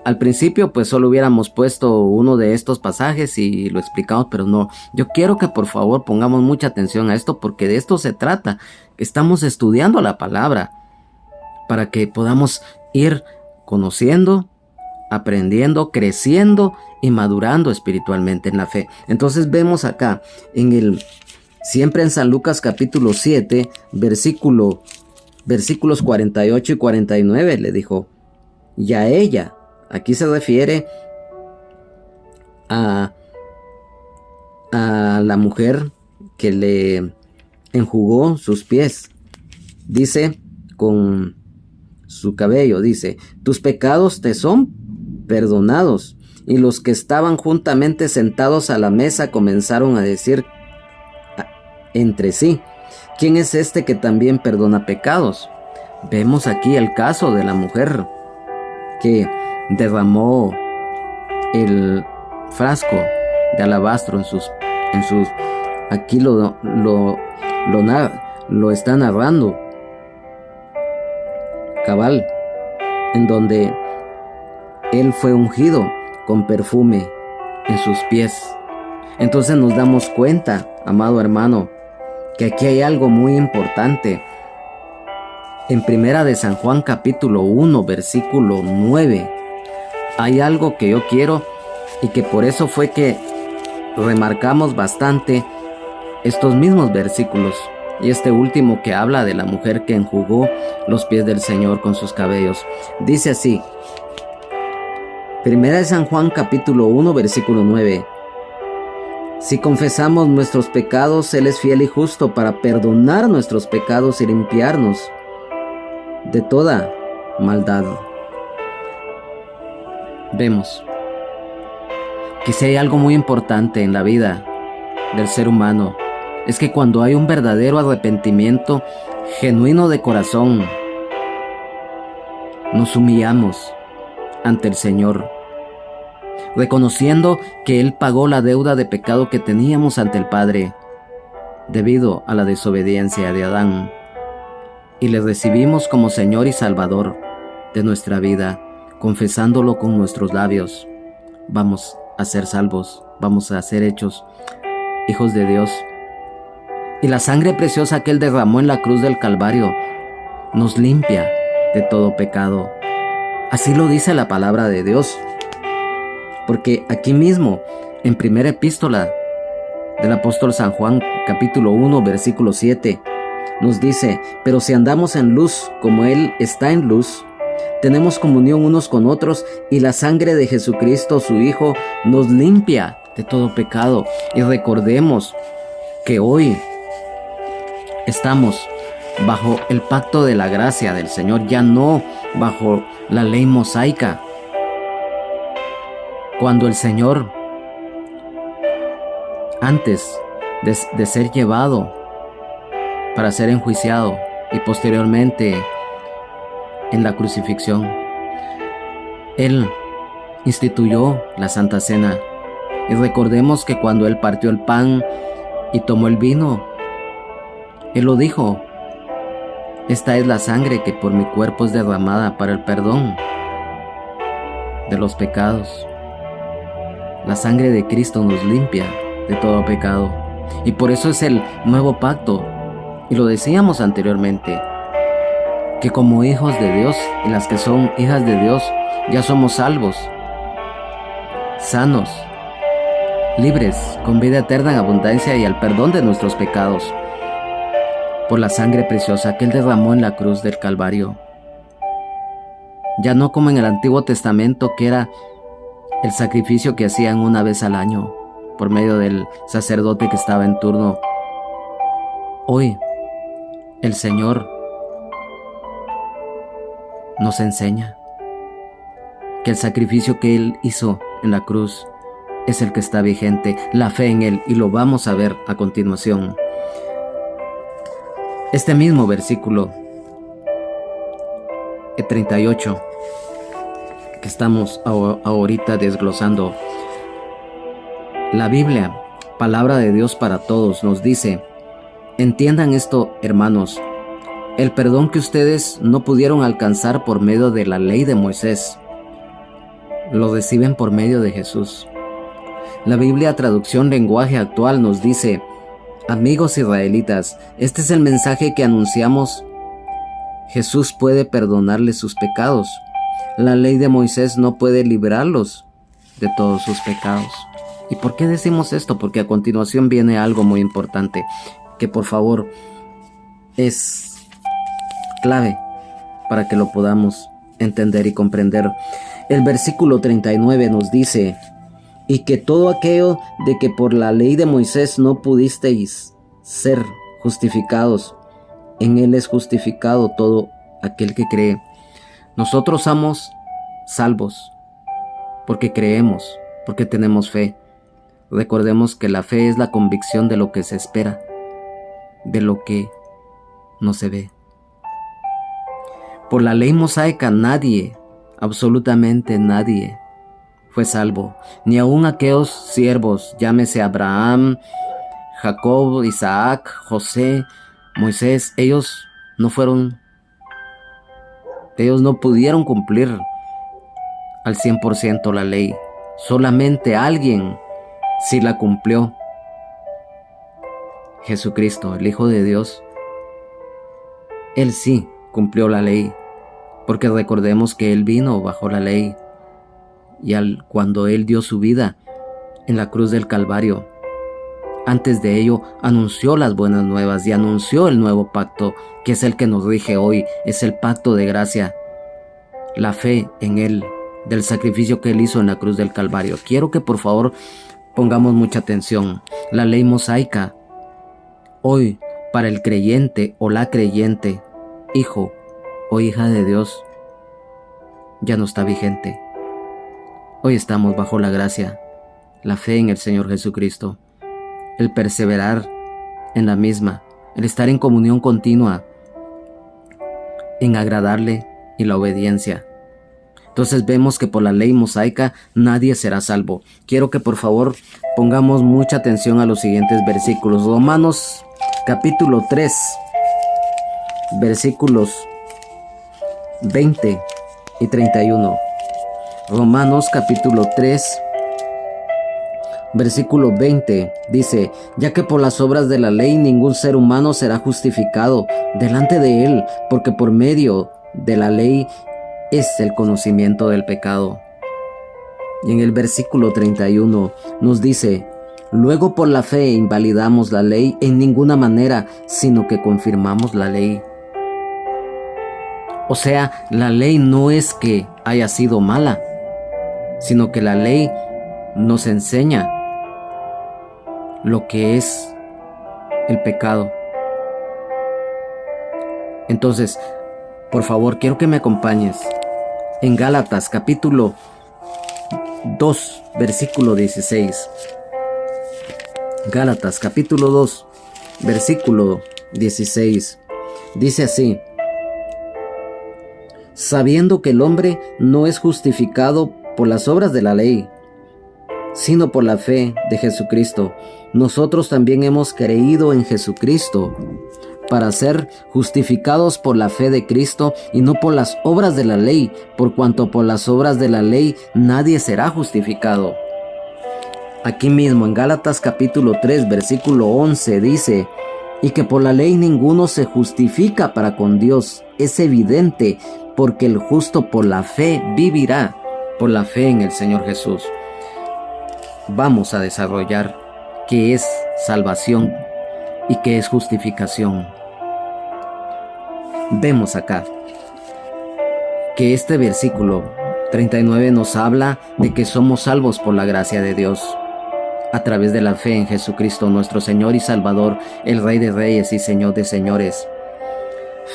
al principio pues solo hubiéramos puesto uno de estos pasajes y lo explicamos, pero no. Yo quiero que por favor pongamos mucha atención a esto, porque de esto se trata. Estamos estudiando la palabra para que podamos ir conociendo, aprendiendo, creciendo y madurando espiritualmente en la fe. Entonces vemos acá siempre en San Lucas capítulo 7, versículos 48 y 49, le dijo: y a ella, aquí se refiere a la mujer que le enjugó sus pies, dice, con su cabello, dice: tus pecados te son perdonados. Y los que estaban juntamente sentados a la mesa comenzaron a decir entre sí: ¿quién es este que también perdona pecados? Vemos aquí el caso de la mujer que derramó el frasco de alabastro aquí lo está narrando cabal, en donde él fue ungido con perfume en sus pies. Entonces nos damos cuenta, amado hermano, que aquí hay algo muy importante. En Primera de San Juan capítulo 1, versículo 9, hay algo que yo quiero, y que por eso fue que remarcamos bastante estos mismos versículos, y este último que habla de la mujer que enjugó los pies del Señor con sus cabellos. Dice así, Primera de San Juan capítulo 1, versículo 9: si confesamos nuestros pecados, Él es fiel y justo para perdonar nuestros pecados y limpiarnos de toda maldad. Vemos que si hay algo muy importante en la vida del ser humano, es que cuando hay un verdadero arrepentimiento genuino de corazón, nos humillamos ante el Señor, reconociendo que Él pagó la deuda de pecado que teníamos ante el Padre debido a la desobediencia de Adán, y le recibimos como Señor y Salvador de nuestra vida, confesándolo con nuestros labios. Vamos a ser salvos, vamos a ser hechos hijos de Dios. Y la sangre preciosa que Él derramó en la cruz del Calvario nos limpia de todo pecado. Así lo dice la palabra de Dios. Porque aquí mismo, en primera epístola del apóstol San Juan, capítulo 1, versículo 7, nos dice: pero si andamos en luz como Él está en luz, tenemos comunión unos con otros, y la sangre de Jesucristo, su Hijo, nos limpia de todo pecado. Y recordemos que hoy estamos bajo el pacto de la gracia del Señor, ya no bajo la ley mosaica. Cuando el Señor, antes de ser llevado para ser enjuiciado y posteriormente en la crucifixión, Él instituyó la Santa Cena. Y recordemos que cuando Él partió el pan y tomó el vino, Él lo dijo: esta es la sangre que por mi cuerpo es derramada para el perdón de los pecados. La sangre de Cristo nos limpia de todo pecado, y por eso es el nuevo pacto. Y lo decíamos anteriormente, que como hijos de Dios y las que son hijas de Dios ya somos salvos, sanos, libres, con vida eterna en abundancia y al perdón de nuestros pecados, por la sangre preciosa que Él derramó en la cruz del Calvario. Ya no como en el Antiguo Testamento, que era el sacrificio que hacían una vez al año por medio del sacerdote que estaba en turno. Hoy el Señor nos enseña que el sacrificio que Él hizo en la cruz es el que está vigente, la fe en Él, y lo vamos a ver a continuación. Este mismo versículo 38 que estamos ahorita desglosando, la Biblia, palabra de Dios para todos, nos dice: entiendan esto, hermanos, el perdón que ustedes no pudieron alcanzar por medio de la ley de Moisés, lo reciben por medio de Jesús. La Biblia, traducción lenguaje actual, nos dice: amigos israelitas, este es el mensaje que anunciamos. Jesús puede perdonarles sus pecados. La ley de Moisés no puede librarlos de todos sus pecados. ¿Y por qué decimos esto? Porque a continuación viene algo muy importante, que por favor es clave para que lo podamos entender y comprender. El versículo 39 nos dice: y que todo aquello de que por la ley de Moisés no pudisteis ser justificados, en Él es justificado todo aquel que cree. Nosotros somos salvos porque creemos, porque tenemos fe. Recordemos que la fe es la convicción de lo que se espera, de lo que no se ve. Por la ley mosaica nadie, absolutamente nadie, fue salvo, ni aun aquellos siervos, llámese Abraham, Jacob, Isaac, José, Moisés. Ellos no pudieron cumplir al 100% la ley. Solamente alguien sí la cumplió: Jesucristo, el Hijo de Dios. Él sí cumplió la ley, porque recordemos que Él vino bajo la ley, y cuando Él dio su vida en la cruz del Calvario, antes de ello anunció las buenas nuevas y anunció el nuevo pacto, que es el que nos rige hoy. Es el pacto de gracia, la fe en Él, del sacrificio que Él hizo en la cruz del Calvario. Quiero que por favor pongamos mucha atención. La ley mosaica hoy, para el creyente o la creyente, hijo o hija de Dios, ya no está vigente. Hoy estamos bajo la gracia, la fe en el Señor Jesucristo, el perseverar en la misma, el estar en comunión continua, en agradarle y la obediencia. Entonces vemos que por la ley mosaica nadie será salvo. Quiero que por favor pongamos mucha atención a los siguientes versículos. Romanos capítulo 3, versículos 20 y 31. Romanos capítulo 3, versículo 20 dice: ya que por las obras de la ley ningún ser humano será justificado delante de Él, porque por medio de la ley es el conocimiento del pecado. Y en el versículo 31 nos dice: luego por la fe invalidamos la ley en ninguna manera, sino que confirmamos la ley. O sea, la ley no es que haya sido mala, sino que la ley nos enseña lo que es el pecado. Entonces, por favor, quiero que me acompañes en Gálatas capítulo 2, versículo 16. Gálatas capítulo 2, versículo 16. Dice así: sabiendo que el hombre no es justificado por las obras de la ley, sino por la fe de Jesucristo, nosotros también hemos creído en Jesucristo para ser justificados por la fe de Cristo y no por las obras de la ley, por cuanto por las obras de la ley nadie será justificado. Aquí mismo en Gálatas capítulo 3, versículo 11 dice: y que por la ley ninguno se justifica para con Dios. Es evidente, porque el justo por la fe vivirá, por la fe en el Señor Jesús. Vamos a desarrollar qué es salvación y qué es justificación. Vemos acá que este versículo 39 nos habla de que somos salvos por la gracia de Dios, a través de la fe en Jesucristo, nuestro Señor y Salvador, el Rey de Reyes y Señor de Señores.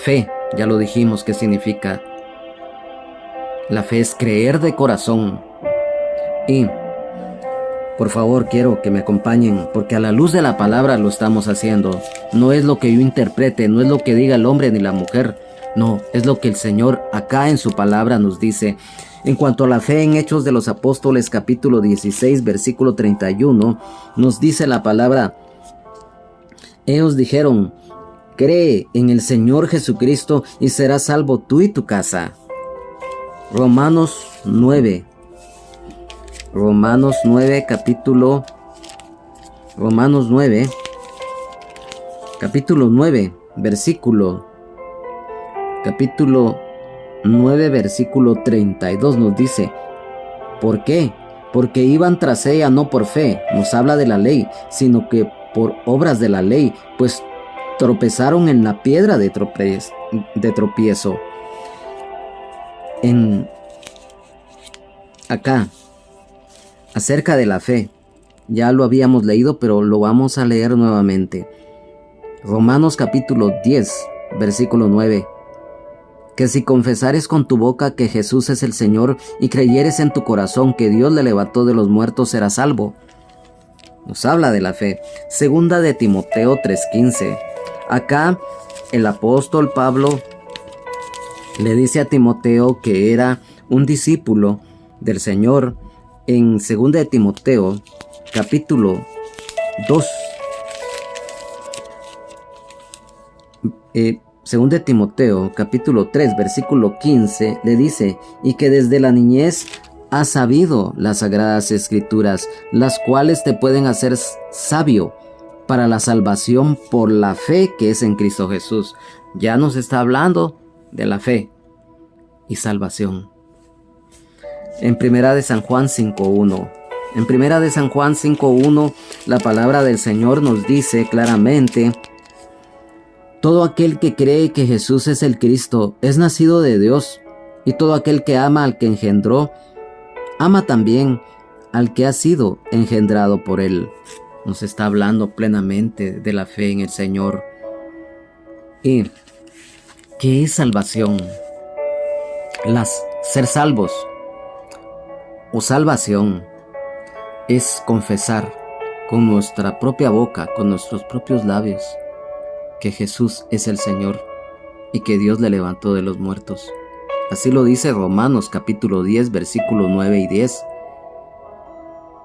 Fe, ya lo dijimos, ¿qué significa? La fe es creer de corazón. Y, por favor, quiero que me acompañen, porque a la luz de la palabra lo estamos haciendo. No es lo que yo interprete, no es lo que diga el hombre ni la mujer. No, es lo que el Señor acá en su palabra nos dice. En cuanto a la fe, en Hechos de los Apóstoles capítulo 16 versículo 31 nos dice la palabra: ellos dijeron, cree en el Señor Jesucristo y serás salvo tú y tu casa. Romanos 9 capítulo 9 versículo 32 nos dice: ¿por qué? Porque iban tras ella no por fe, nos habla de la ley, sino que por obras de la ley, pues tropezaron en la piedra de tropiezo. Acá, acerca de la fe, ya lo habíamos leído, pero lo vamos a leer nuevamente. Romanos capítulo 10, versículo 9. Que si confesares con tu boca que Jesús es el Señor y creyeres en tu corazón que Dios le levantó de los muertos, serás salvo. Nos habla de la fe. Segunda de Timoteo 3:15. Acá el apóstol Pablo le dice a Timoteo que era un discípulo del Señor. En segunda de Timoteo capítulo 2. Según de Timoteo, capítulo 3, versículo 15, le dice: y que desde la niñez has sabido las sagradas escrituras, las cuales te pueden hacer sabio para la salvación por la fe que es en Cristo Jesús. Ya nos está hablando de la fe y salvación. En Primera de San Juan 5:1. En Primera de San Juan 5:1, la palabra del Señor nos dice claramente: todo aquel que cree que Jesús es el Cristo es nacido de Dios, y todo aquel que ama al que engendró, ama también al que ha sido engendrado por él. Nos está hablando plenamente de la fe en el Señor. ¿Y qué es salvación? Ser salvos o salvación es confesar con nuestra propia boca, con nuestros propios labios, que Jesús es el Señor y que Dios le levantó de los muertos. Así lo dice Romanos capítulo 10, versículos 9 y 10.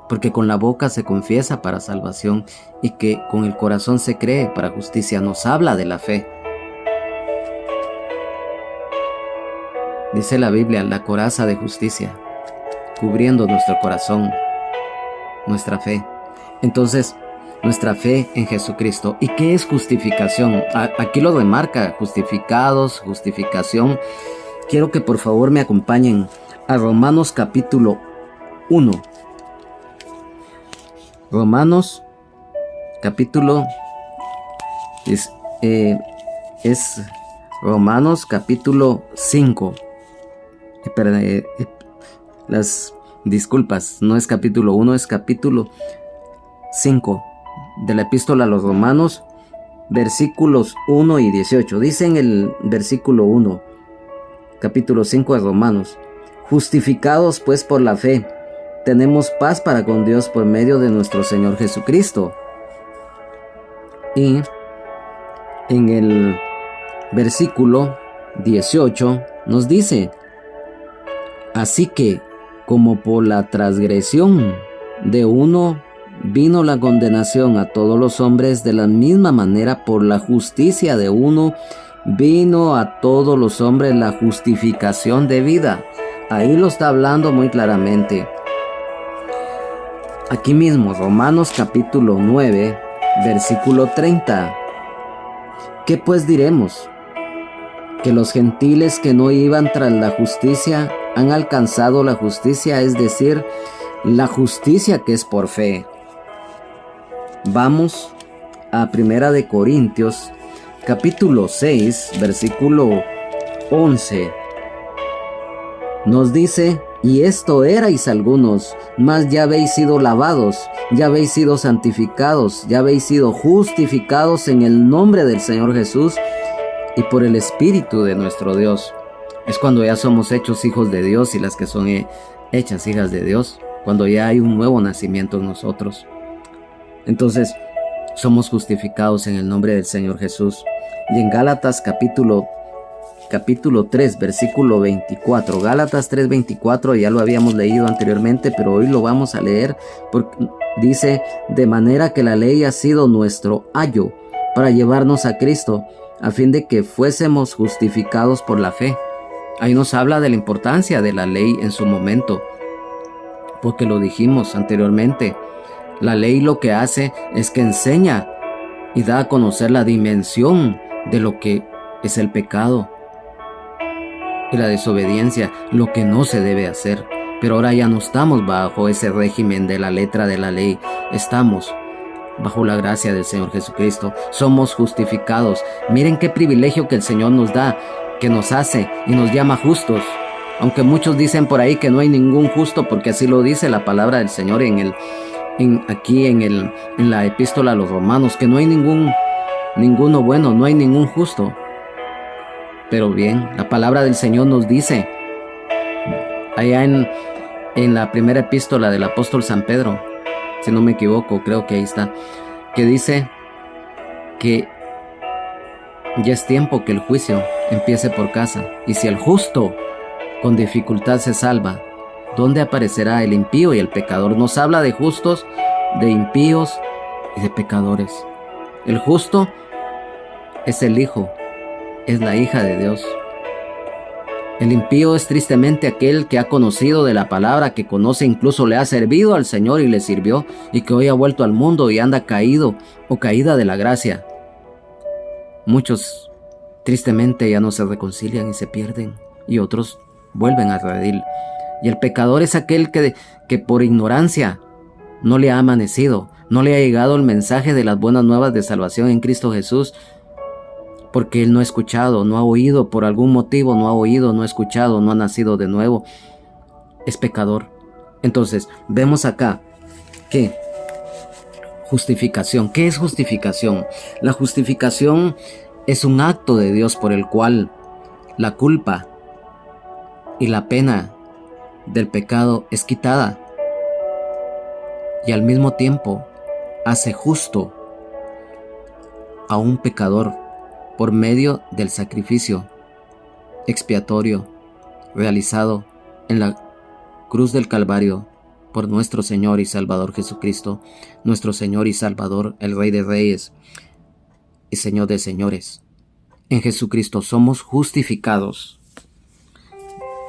Porque con la boca se confiesa para salvación y que con el corazón se cree para justicia. Nos habla de la fe. Dice la Biblia, la coraza de justicia, cubriendo nuestro corazón, nuestra fe. Entonces, nuestra fe en Jesucristo. ¿Y qué es justificación? Aquí lo remarca: justificados, justificación. Quiero que por favor me acompañen a Romanos capítulo 1. Romanos capítulo es Romanos capítulo 5. Las disculpas, no es capítulo 1, es capítulo 5 de la epístola a los Romanos, versículos 1 y 18. Dice en el versículo 1, capítulo 5 de Romanos: justificados pues por la fe, tenemos paz para con Dios por medio de nuestro Señor Jesucristo. Y en el versículo 18 nos dice: así que, como por la transgresión de uno vino la condenación a todos los hombres, de la misma manera por la justicia de uno vino a todos los hombres la justificación de vida. Ahí lo está hablando muy claramente. Aquí mismo, Romanos capítulo 9, versículo 30. ¿Qué pues diremos? Que los gentiles que no iban tras la justicia han alcanzado la justicia, es decir, la justicia que es por fe. Vamos a 1 de Corintios, capítulo 6, versículo 11. Nos dice: y esto erais algunos, mas ya habéis sido lavados, ya habéis sido santificados, ya habéis sido justificados en el nombre del Señor Jesús y por el Espíritu de nuestro Dios. Es cuando ya somos hechos hijos de Dios y las que son hechas hijas de Dios, cuando ya hay un nuevo nacimiento en nosotros. Entonces, somos justificados en el nombre del Señor Jesús. Y en Gálatas capítulo 3, versículo 24. Gálatas 3:24, ya lo habíamos leído anteriormente, pero hoy lo vamos a leer porque dice: de manera que la ley ha sido nuestro ayo para llevarnos a Cristo, a fin de que fuésemos justificados por la fe. Ahí nos habla de la importancia de la ley en su momento, porque lo dijimos anteriormente. La ley lo que hace es que enseña y da a conocer la dimensión de lo que es el pecado y la desobediencia, lo que no se debe hacer. Pero ahora ya no estamos bajo ese régimen de la letra de la ley, estamos bajo la gracia del Señor Jesucristo. Somos justificados. Miren qué privilegio que el Señor nos da, que nos hace y nos llama justos. Aunque muchos dicen por ahí que no hay ningún justo, porque así lo dice la palabra del Señor en la epístola a los Romanos, que no hay ninguno bueno, no hay ningún justo. Pero bien, la palabra del Señor nos dice, allá en la primera epístola del apóstol San Pedro, si no me equivoco, creo que ahí está, que dice que ya es tiempo que el juicio empiece por casa. Y si el justo con dificultad se salva, ¿dónde aparecerá el impío y el pecador? Nos habla de justos, de impíos y de pecadores. El justo es el hijo, es la hija de Dios. El impío es tristemente aquel que ha conocido de la palabra, que conoce, incluso le ha servido al Señor y le sirvió, y que hoy ha vuelto al mundo y anda caído o caída de la gracia. Muchos tristemente ya no se reconcilian y se pierden, y otros vuelven a redil. Y el pecador es aquel que por ignorancia no le ha amanecido, no le ha llegado el mensaje de las buenas nuevas de salvación en Cristo Jesús, porque él no ha escuchado, no ha oído, por algún motivo no ha oído, no ha escuchado, no ha nacido de nuevo. Es pecador. Entonces, vemos acá que justificación. ¿Qué es justificación? La justificación es un acto de Dios por el cual la culpa y la pena del pecado es quitada, y al mismo tiempo hace justo a un pecador por medio del sacrificio expiatorio realizado en la cruz del Calvario por nuestro Señor y Salvador Jesucristo, nuestro Señor y Salvador, el Rey de Reyes y Señor de Señores. En Jesucristo somos justificados.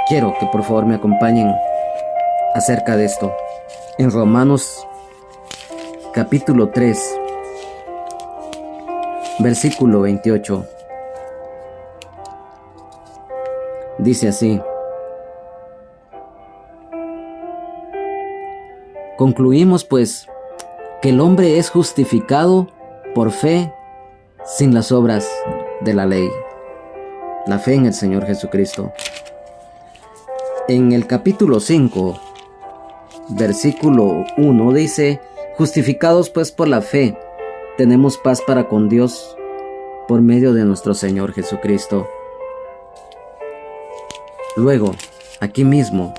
Quiero que por favor me acompañen acerca de esto. En Romanos capítulo 3, versículo 28. Dice así: concluimos pues que el hombre es justificado por fe sin las obras de la ley. La fe en el Señor Jesucristo. En el capítulo 5, versículo 1 dice: justificados pues por la fe, tenemos paz para con Dios por medio de nuestro Señor Jesucristo. Luego, aquí mismo,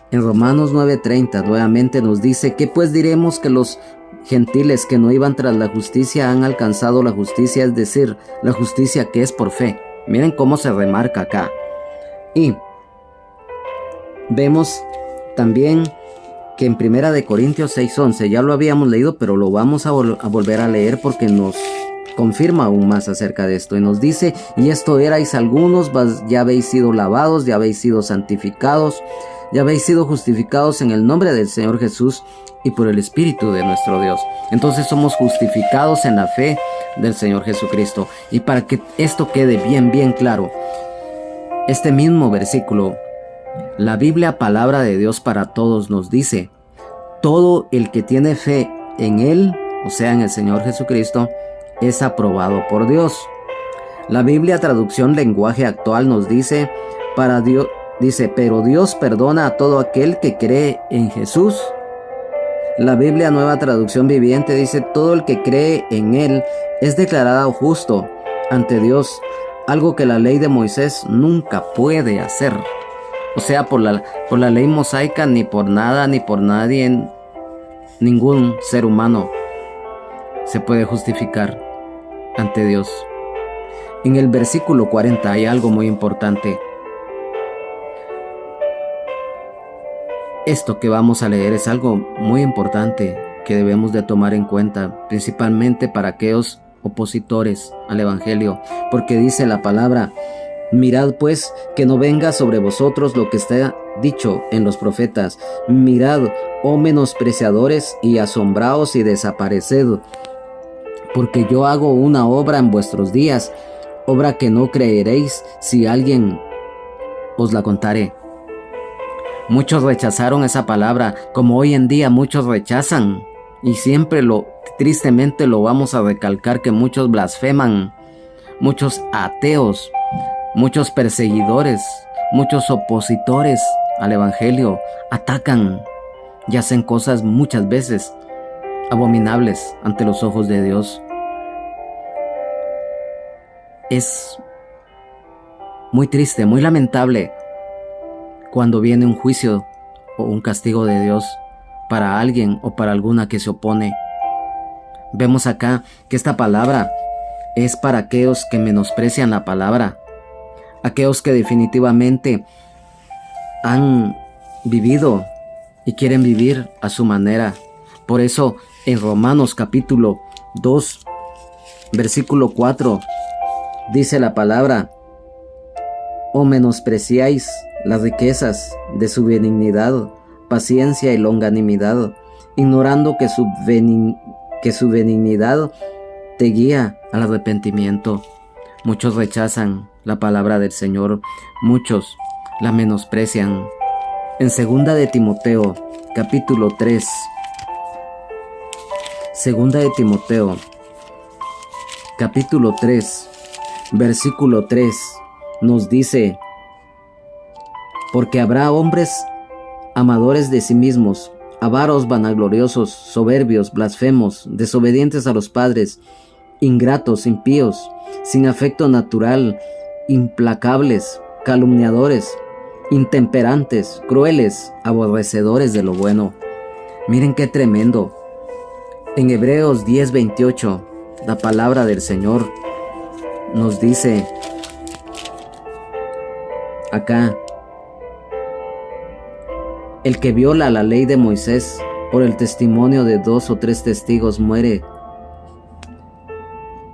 en Romanos 9:30, nuevamente nos dice: ¿qué pues diremos? Que los gentiles que no iban tras la justicia han alcanzado la justicia, es decir, la justicia que es por fe. Miren cómo se remarca acá. Y vemos también que en 1 de Corintios 6:11, ya lo habíamos leído, pero lo vamos a volver a leer porque nos confirma aún más acerca de esto. Y nos dice: y esto erais algunos, ya habéis sido lavados, ya habéis sido santificados, ya habéis sido justificados en el nombre del Señor Jesús y por el Espíritu de nuestro Dios. Entonces somos justificados en la fe del Señor Jesucristo. Y para que esto quede bien claro, este mismo versículo, la Biblia, palabra de Dios para todos, nos dice: todo el que tiene fe en Él, o sea, en el Señor Jesucristo, es aprobado por Dios. La Biblia, traducción lenguaje actual, nos dice: pero Dios perdona a todo aquel que cree en Jesús. La Biblia, nueva traducción viviente, dice: todo el que cree en Él es declarado justo ante Dios, algo que la ley de Moisés nunca puede hacer. O sea, por la ley mosaica, ni por nada ni por nadie, ningún ser humano se puede justificar ante Dios. En el versículo 40 hay algo muy importante. Esto que vamos a leer es algo muy importante que debemos de tomar en cuenta, principalmente para aquellos opositores al Evangelio, porque dice la palabra: mirad pues que no venga sobre vosotros lo que está dicho en los profetas. Mirad, oh menospreciadores, y asombraos y desapareced, porque yo hago una obra en vuestros días, obra que no creeréis si alguien os la contare. Muchos rechazaron esa palabra, como hoy en día muchos rechazan, y siempre tristemente lo vamos a recalcar, que muchos blasfeman, muchos ateos, muchos perseguidores, muchos opositores al Evangelio atacan y hacen cosas muchas veces abominables ante los ojos de Dios. Es muy triste, muy lamentable cuando viene un juicio o un castigo de Dios para alguien o para alguna que se opone. Vemos acá que esta palabra es para aquellos que menosprecian la palabra, aquellos que definitivamente han vivido y quieren vivir a su manera. Por eso en Romanos capítulo 2, versículo 4, dice la palabra: o menospreciáis las riquezas de su benignidad, paciencia y longanimidad, ignorando que su benignidad te guía al arrepentimiento. Muchos rechazan la palabra del Señor, muchos la menosprecian. En 2 de Timoteo, capítulo 3, 2 de Timoteo, capítulo 3, versículo 3, nos dice: porque habrá hombres amadores de sí mismos, avaros, vanagloriosos, soberbios, blasfemos, desobedientes a los padres, ingratos, impíos, sin afecto natural, implacables, calumniadores, intemperantes, crueles, aborrecedores de lo bueno. Miren qué tremendo. En Hebreos 10:28, la palabra del Señor nos dice acá: el que viola la ley de Moisés por el testimonio de 2 o 3 testigos muere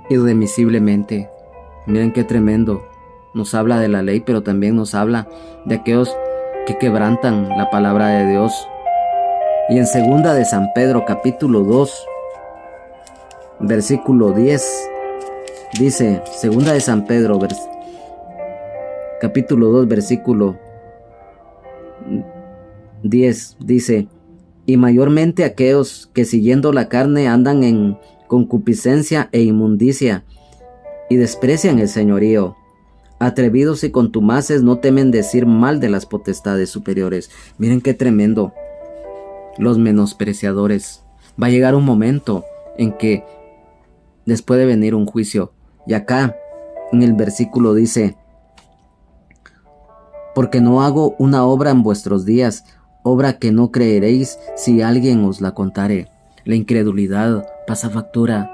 irremisiblemente. Miren qué tremendo. Nos habla de la ley, pero también nos habla de aquellos que quebrantan la palabra de Dios. Y en 2 de San Pedro, capítulo 2, versículo 10, dice, 2 de San Pedro, capítulo 2, versículo 10, dice: y mayormente aquellos que siguiendo la carne andan en concupiscencia e inmundicia, y desprecian el señorío. Atrevidos y contumaces, no temen decir mal de las potestades superiores. Miren qué tremendo. Los menospreciadores. Va a llegar un momento en que les puede venir un juicio. Y acá en el versículo dice: porque no hago una obra en vuestros días, obra que no creeréis si alguien os la contare. La incredulidad pasa factura.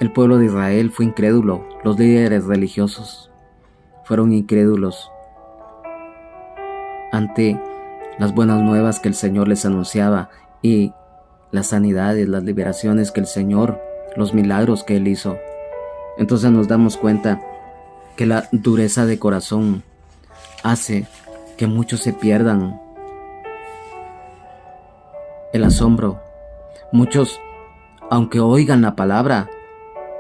El pueblo de Israel fue incrédulo. Los líderes religiosos fueron incrédulos ante las buenas nuevas que el Señor les anunciaba, y las sanidades, las liberaciones que el Señor, los milagros que Él hizo. Entonces nos damos cuenta que la dureza de corazón hace que muchos se pierdan. El asombro. Muchos, aunque oigan la palabra,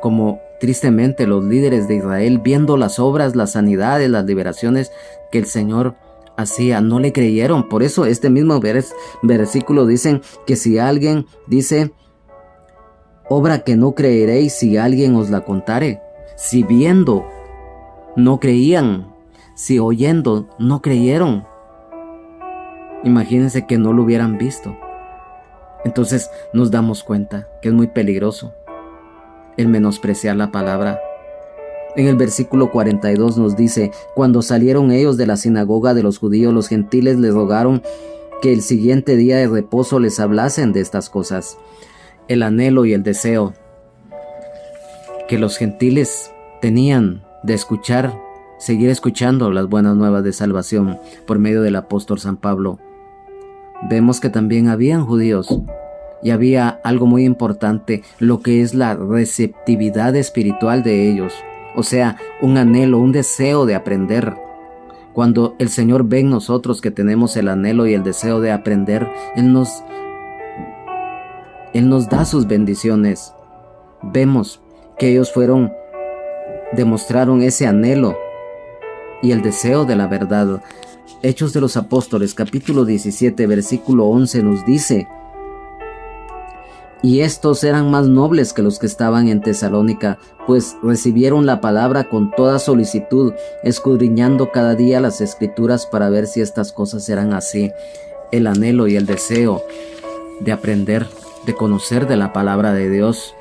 como tristemente los líderes de Israel, viendo las obras, las sanidades, las liberaciones que el Señor hacía, no le creyeron. Por eso este mismo versículo dicen que si alguien dice, obra que no creeréis si alguien os la contare. Si viendo no creían, si oyendo no creyeron, imagínense que no lo hubieran visto. Entonces nos damos cuenta que es muy peligroso el menospreciar la palabra. En el versículo 42 nos dice, cuando salieron ellos de la sinagoga de los judíos, los gentiles les rogaron que el siguiente día de reposo les hablasen de estas cosas. El anhelo y el deseo que los gentiles tenían de escuchar, seguir escuchando las buenas nuevas de salvación por medio del apóstol San Pablo. Vemos que también habían judíos y había algo muy importante, lo que es la receptividad espiritual de ellos. O sea, un anhelo, un deseo de aprender. Cuando el Señor ve en nosotros que tenemos el anhelo y el deseo de aprender, Él nos da sus bendiciones. Vemos que ellos demostraron ese anhelo y el deseo de la verdad. Hechos de los Apóstoles, capítulo 17, versículo 11 nos dice, y estos eran más nobles que los que estaban en Tesalónica, pues recibieron la palabra con toda solicitud, escudriñando cada día las Escrituras para ver si estas cosas eran así. El anhelo y el deseo de aprender, de conocer de la palabra de Dios,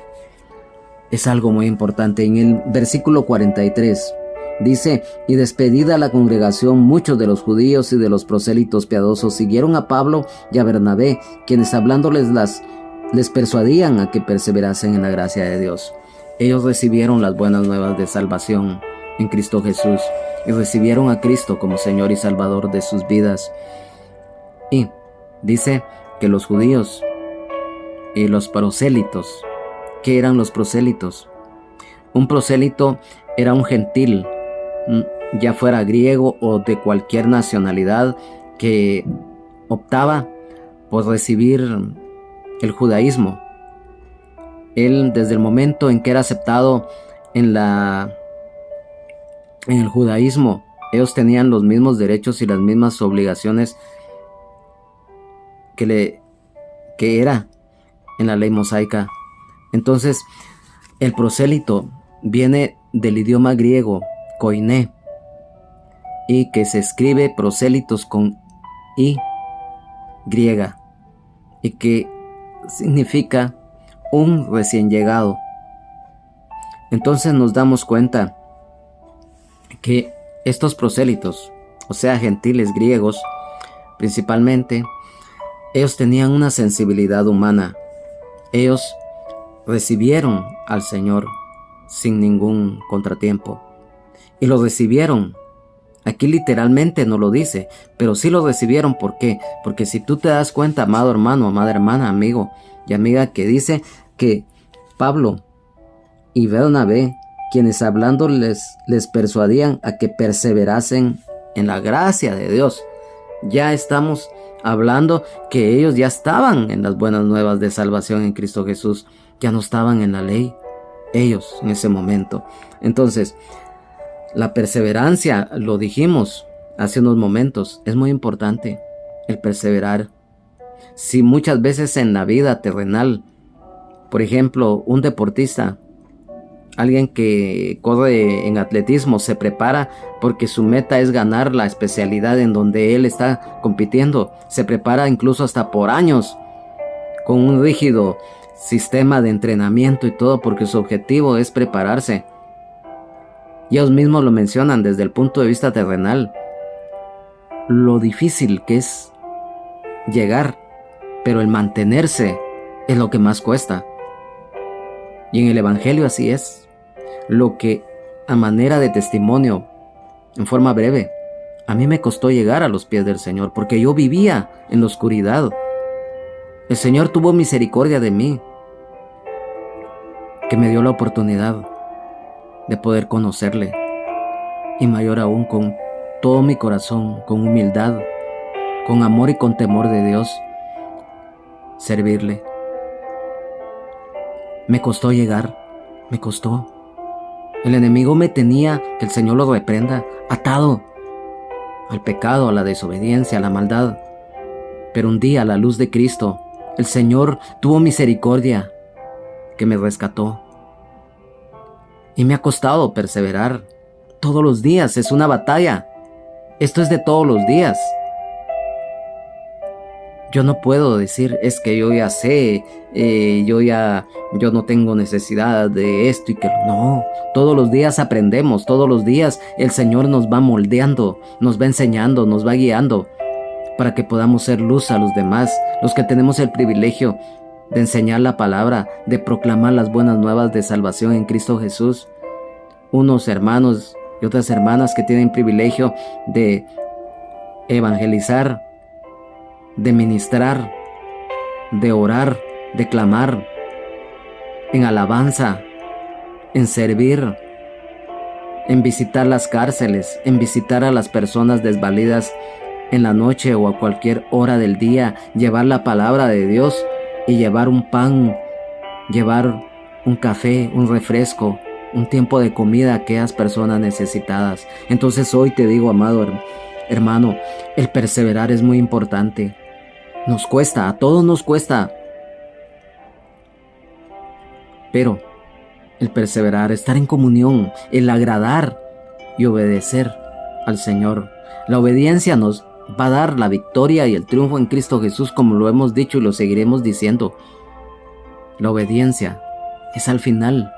es algo muy importante. En el versículo 43 dice, y despedida la congregación, muchos de los judíos y de los prosélitos piadosos siguieron a Pablo y a Bernabé, quienes hablándoles les persuadían a que perseverasen en la gracia de Dios. Ellos recibieron las buenas nuevas de salvación en Cristo Jesús y recibieron a Cristo como Señor y Salvador de sus vidas. Y dice que los judíos y los prosélitos, ¿qué eran los prosélitos? Un prosélito era un gentil, ya fuera griego o de cualquier nacionalidad, que optaba por recibir el judaísmo. Él, desde el momento en que era aceptado en el judaísmo, ellos tenían los mismos derechos y las mismas obligaciones que era en la ley mosaica. Entonces, el prosélito viene del idioma griego, koiné, y que se escribe prosélitos con I griega, y que significa un recién llegado. Entonces nos damos cuenta que estos prosélitos, o sea, gentiles griegos, principalmente, ellos tenían una sensibilidad humana. Ellos recibieron al Señor sin ningún contratiempo. Y lo recibieron. Aquí literalmente no lo dice, pero sí lo recibieron. ¿Por qué? Porque si tú te das cuenta, amado hermano, amada hermana, amigo y amiga, que dice que Pablo y Bernabé, quienes hablando les persuadían a que perseverasen en la gracia de Dios. Ya estamos hablando que ellos ya estaban en las buenas nuevas de salvación en Cristo Jesús, ya no estaban en la ley, ellos en ese momento. Entonces, la perseverancia, lo dijimos hace unos momentos, es muy importante el perseverar. Si muchas veces en la vida terrenal, por ejemplo, un deportista, alguien que corre en atletismo, se prepara porque su meta es ganar la especialidad en donde él está compitiendo. Se prepara incluso hasta por años con un rígido sistema de entrenamiento y todo, porque su objetivo es prepararse. Y ellos mismos lo mencionan desde el punto de vista terrenal, lo difícil que es llegar, pero el mantenerse es lo que más cuesta. Y en el Evangelio así es. Lo que, a manera de testimonio, en forma breve, a mí me costó llegar a los pies del Señor, porque yo vivía en la oscuridad. El Señor tuvo misericordia de mí, que me dio la oportunidad de poder conocerle, y mayor aún, con todo mi corazón, con humildad, con amor y con temor de Dios, servirle. Me costó llegar, Me costó. El enemigo me tenía, que el Señor lo reprenda, atado al pecado, a la desobediencia, a la maldad. Pero un día, a la luz de Cristo, el Señor tuvo misericordia, que me rescató. Y me ha costado perseverar. Todos los días es una batalla. Esto es de todos los días. Yo no puedo decir, es que yo ya sé, yo no tengo necesidad de esto y que no. Todos los días aprendemos, todos los días el Señor nos va moldeando, nos va enseñando, nos va guiando para que podamos ser luz a los demás, los que tenemos el privilegio de enseñar la palabra, de proclamar las buenas nuevas de salvación en Cristo Jesús. Unos hermanos y otras hermanas que tienen privilegio de evangelizar, de ministrar, de orar, de clamar, en alabanza, en servir, en visitar las cárceles, en visitar a las personas desvalidas en la noche o a cualquier hora del día, llevar la palabra de Dios y llevar un pan, llevar un café, un refresco, un tiempo de comida a aquellas personas necesitadas. Entonces hoy te digo, amado hermano, el perseverar es muy importante. Nos cuesta, a todos nos cuesta. Pero el perseverar, estar en comunión, el agradar y obedecer al Señor. La obediencia nos va a dar la victoria y el triunfo en Cristo Jesús, como lo hemos dicho y lo seguiremos diciendo. La obediencia es al final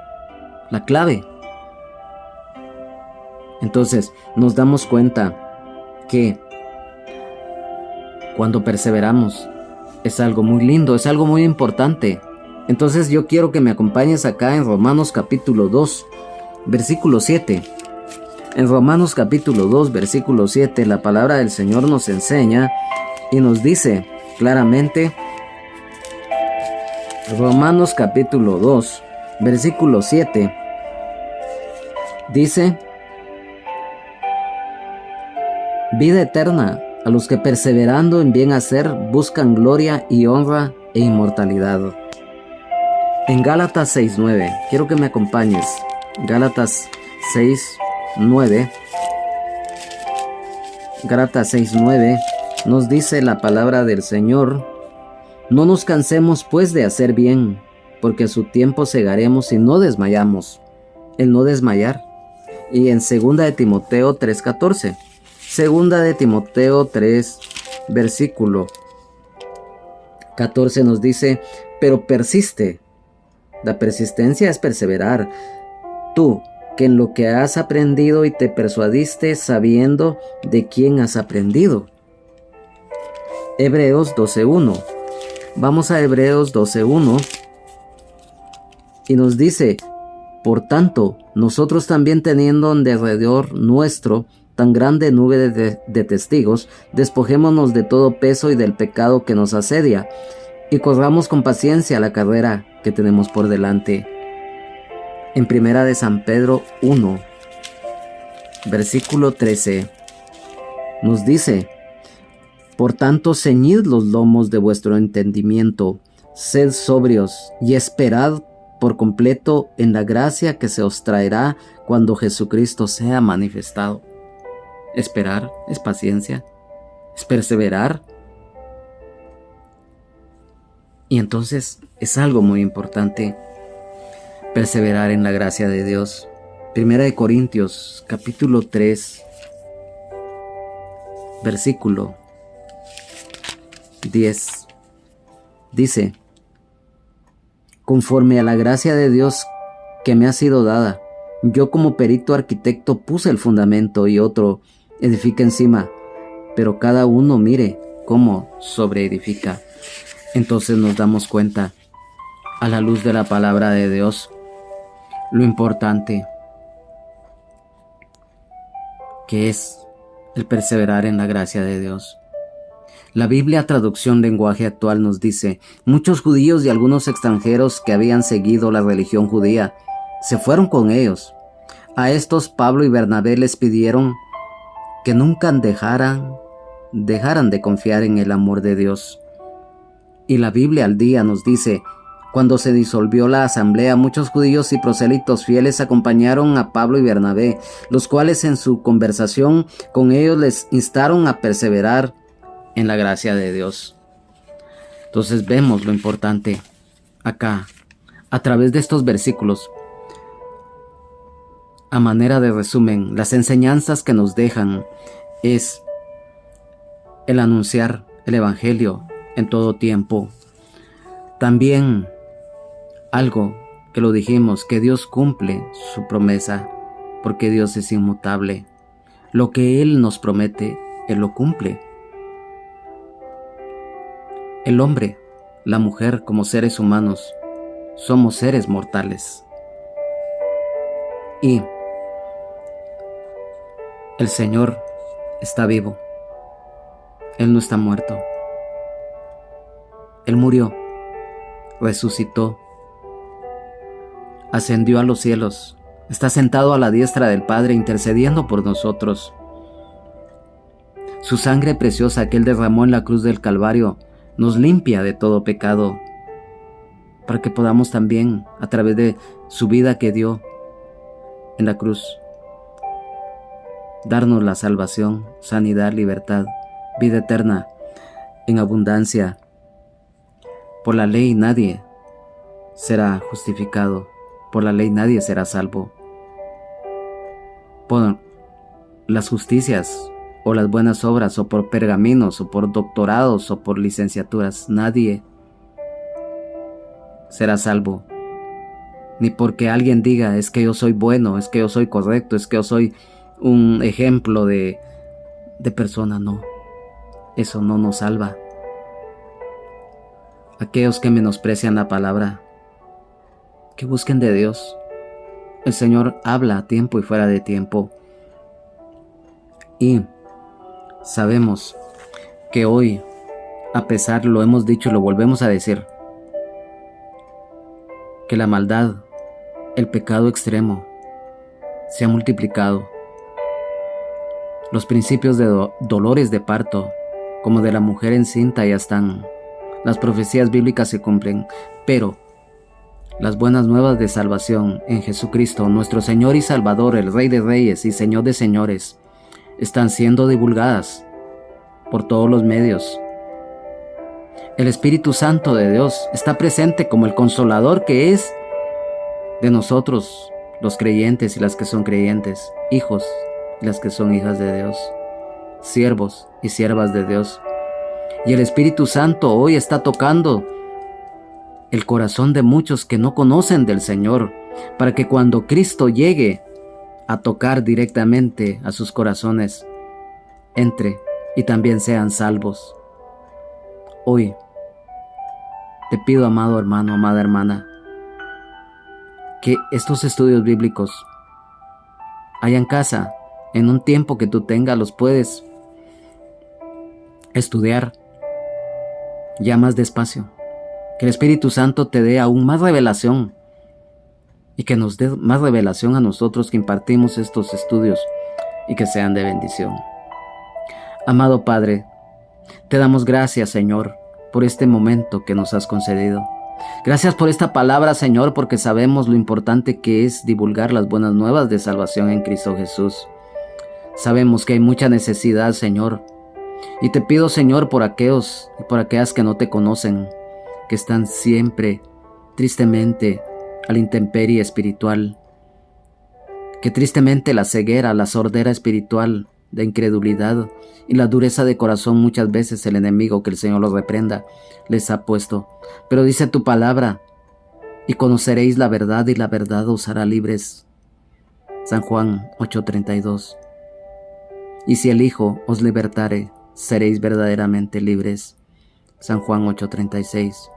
la clave. Entonces nos damos cuenta que cuando perseveramos es algo muy lindo, es algo muy importante. Entonces yo quiero que me acompañes acá en Romanos capítulo 2, versículo 7. En Romanos capítulo 2, versículo 7, la palabra del Señor nos enseña y nos dice claramente, Romanos capítulo 2, versículo 7, dice, vida eterna a los que perseverando en bien hacer buscan gloria y honra e inmortalidad. En Gálatas 6:9, quiero que me acompañes. Gálatas 6:9. Gálatas 6:9 nos dice la palabra del Señor: no nos cansemos pues de hacer bien, porque a su tiempo segaremos y no desmayamos. El no desmayar. Y en 2 de Timoteo 3:14. Segunda de Timoteo 3, versículo 14 nos dice, pero persiste. La persistencia es perseverar. Tú, que en lo que has aprendido y te persuadiste sabiendo de quién has aprendido. Hebreos 12:1. Vamos a Hebreos 12:1 y nos dice, por tanto, nosotros también teniendo en derredor nuestro tan grande nube de testigos, despojémonos de todo peso y del pecado que nos asedia, y corramos con paciencia la carrera que tenemos por delante. En Primera de San Pedro 1, versículo 13, nos dice, por tanto, ceñid los lomos de vuestro entendimiento, sed sobrios y esperad por completo en la gracia que se os traerá cuando Jesucristo sea manifestado. Esperar es paciencia, es perseverar. Y entonces es algo muy importante, perseverar en la gracia de Dios. Primera de Corintios, capítulo 3, versículo 10. Dice, conforme a la gracia de Dios que me ha sido dada, yo como perito arquitecto puse el fundamento y otro edifica encima, pero cada uno mire cómo sobreedifica. Entonces nos damos cuenta, a la luz de la palabra de Dios, lo importante que es el perseverar en la gracia de Dios. La Biblia, traducción lenguaje actual, nos dice, muchos judíos y algunos extranjeros que habían seguido la religión judía se fueron con ellos. A estos Pablo y Bernabé les pidieron que nunca dejaran de confiar en el amor de Dios. Y la Biblia al día nos dice, Cuando se disolvió la asamblea, muchos judíos y prosélitos fieles acompañaron a Pablo y Bernabé, los cuales en su conversación con ellos les instaron a perseverar en la gracia de Dios. Entonces vemos lo importante acá, a través de estos versículos. A manera de resumen, las enseñanzas que nos dejan es el anunciar el Evangelio en todo tiempo. También algo que lo dijimos, que Dios cumple su promesa, porque Dios es inmutable. Lo que Él nos promete, Él lo cumple. El hombre, la mujer como seres humanos, somos seres mortales. Y el Señor está vivo. Él no está muerto. Él murió, resucitó, ascendió a los cielos, está sentado a la diestra del Padre intercediendo por nosotros. Su sangre preciosa que Él derramó en la cruz del Calvario nos limpia de todo pecado, para que podamos también, a través de su vida que dio en la cruz, darnos la salvación, sanidad, libertad, vida eterna en abundancia. Por la ley nadie será justificado, por la ley nadie será salvo. Por las justicias o las buenas obras, o por pergaminos, o por doctorados, o por licenciaturas, nadie será salvo. Ni porque alguien diga, es que yo soy bueno, es que yo soy correcto, es que yo soy un ejemplo de persona. No, eso no nos salva. Aquellos que menosprecian la palabra, que busquen de Dios. El Señor habla a tiempo y fuera de tiempo. Y sabemos que hoy, a pesar, lo hemos dicho y lo volvemos a decir, que la maldad, el pecado extremo, se ha multiplicado. Los principios de dolores de parto, como de la mujer encinta, ya están. Las profecías bíblicas se cumplen, pero las buenas nuevas de salvación en Jesucristo, nuestro Señor y Salvador, el Rey de Reyes y Señor de Señores, están siendo divulgadas por todos los medios. El Espíritu Santo de Dios está presente como el consolador que es de nosotros, los creyentes y las que son creyentes, hijos y las que son hijas de Dios, siervos y siervas de Dios. Y el Espíritu Santo hoy está tocando el corazón de muchos que no conocen del Señor, para que cuando Cristo llegue a tocar directamente a sus corazones, entre y también sean salvos. Hoy te pido, amado hermano, amada hermana, que estos estudios bíblicos allá en casa, en un tiempo que tú tengas, los puedes estudiar ya más despacio. Que el Espíritu Santo te dé aún más revelación y que nos dé más revelación a nosotros que impartimos estos estudios y que sean de bendición. Amado Padre, te damos gracias, Señor, por este momento que nos has concedido. Gracias por esta palabra, Señor, porque sabemos lo importante que es divulgar las buenas nuevas de salvación en Cristo Jesús. Sabemos que hay mucha necesidad, Señor, y te pido, Señor, por aquellos y por aquellas que no te conocen, que están siempre, tristemente, a la intemperie espiritual, que tristemente la ceguera, la sordera espiritual, de incredulidad y la dureza de corazón muchas veces el enemigo, que el Señor los reprenda, les ha puesto. Pero dice tu palabra, y conoceréis la verdad y la verdad os hará libres. San Juan 8:32. Y si el Hijo os libertare, seréis verdaderamente libres. San Juan 8:36.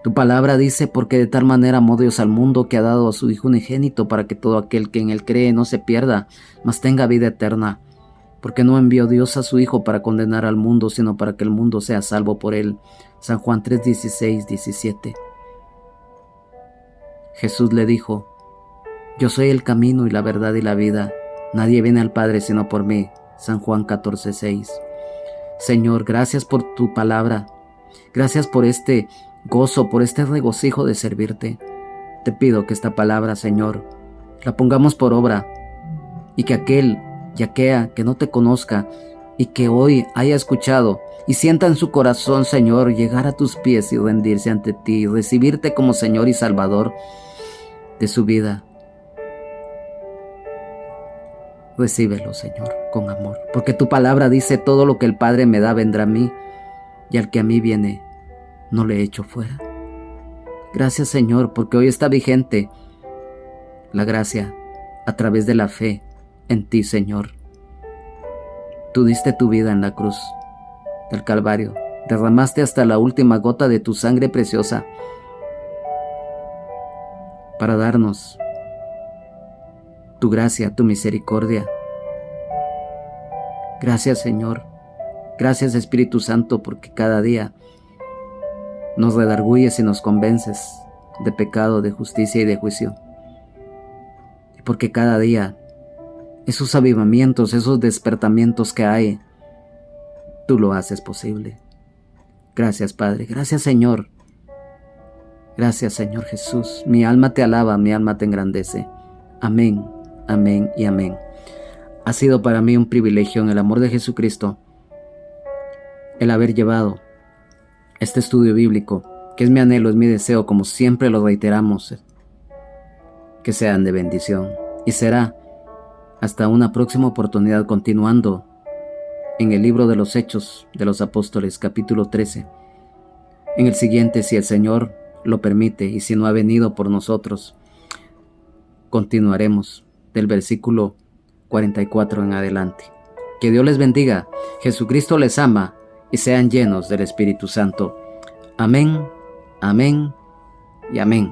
Tu palabra dice, porque de tal manera amó Dios al mundo que ha dado a su Hijo unigénito, para que todo aquel que en él cree no se pierda, mas tenga vida eterna. Porque no envió Dios a su Hijo para condenar al mundo, sino para que el mundo sea salvo por él. San Juan 3:16, 17. Jesús le dijo, yo soy el camino y la verdad y la vida. Nadie viene al Padre sino por mí. San Juan 14:6. Señor, gracias por tu palabra. Gracias por este gozo, por este regocijo de servirte. Te pido que esta palabra, Señor, la pongamos por obra y que aquel y aquella que no te conozca y que hoy haya escuchado y sienta en su corazón, Señor, llegar a tus pies y rendirse ante ti y recibirte como Señor y Salvador de su vida. Recíbelo, Señor, con amor, porque tu palabra dice: todo lo que el Padre me da vendrá a mí, y al que a mí viene no le echo fuera. Gracias, Señor, porque hoy está vigente la gracia a través de la fe en ti, Señor. Tú diste tu vida en la cruz del Calvario, derramaste hasta la última gota de tu sangre preciosa para darnos tu gracia, tu misericordia. Gracias, Señor. Gracias, Espíritu Santo, porque cada día nos redarguyes y nos convences de pecado, de justicia y de juicio. Y porque cada día esos avivamientos, esos despertamientos que hay, tú lo haces posible. Gracias, Padre. Gracias, Señor. Gracias, Señor Jesús. Mi alma te alaba, mi alma te engrandece. Amén, amén y amén. Ha sido para mí un privilegio, en el amor de Jesucristo, el haber llevado este estudio bíblico, que es mi anhelo, es mi deseo, como siempre lo reiteramos, que sean de bendición. Y será hasta una próxima oportunidad, continuando en el libro de los Hechos de los Apóstoles, capítulo 13. En el siguiente, si el Señor lo permite y si no ha venido por nosotros, continuaremos del versículo 44 en adelante. Que Dios les bendiga, Jesucristo les ama y sean llenos del Espíritu Santo. Amén, amén y amén.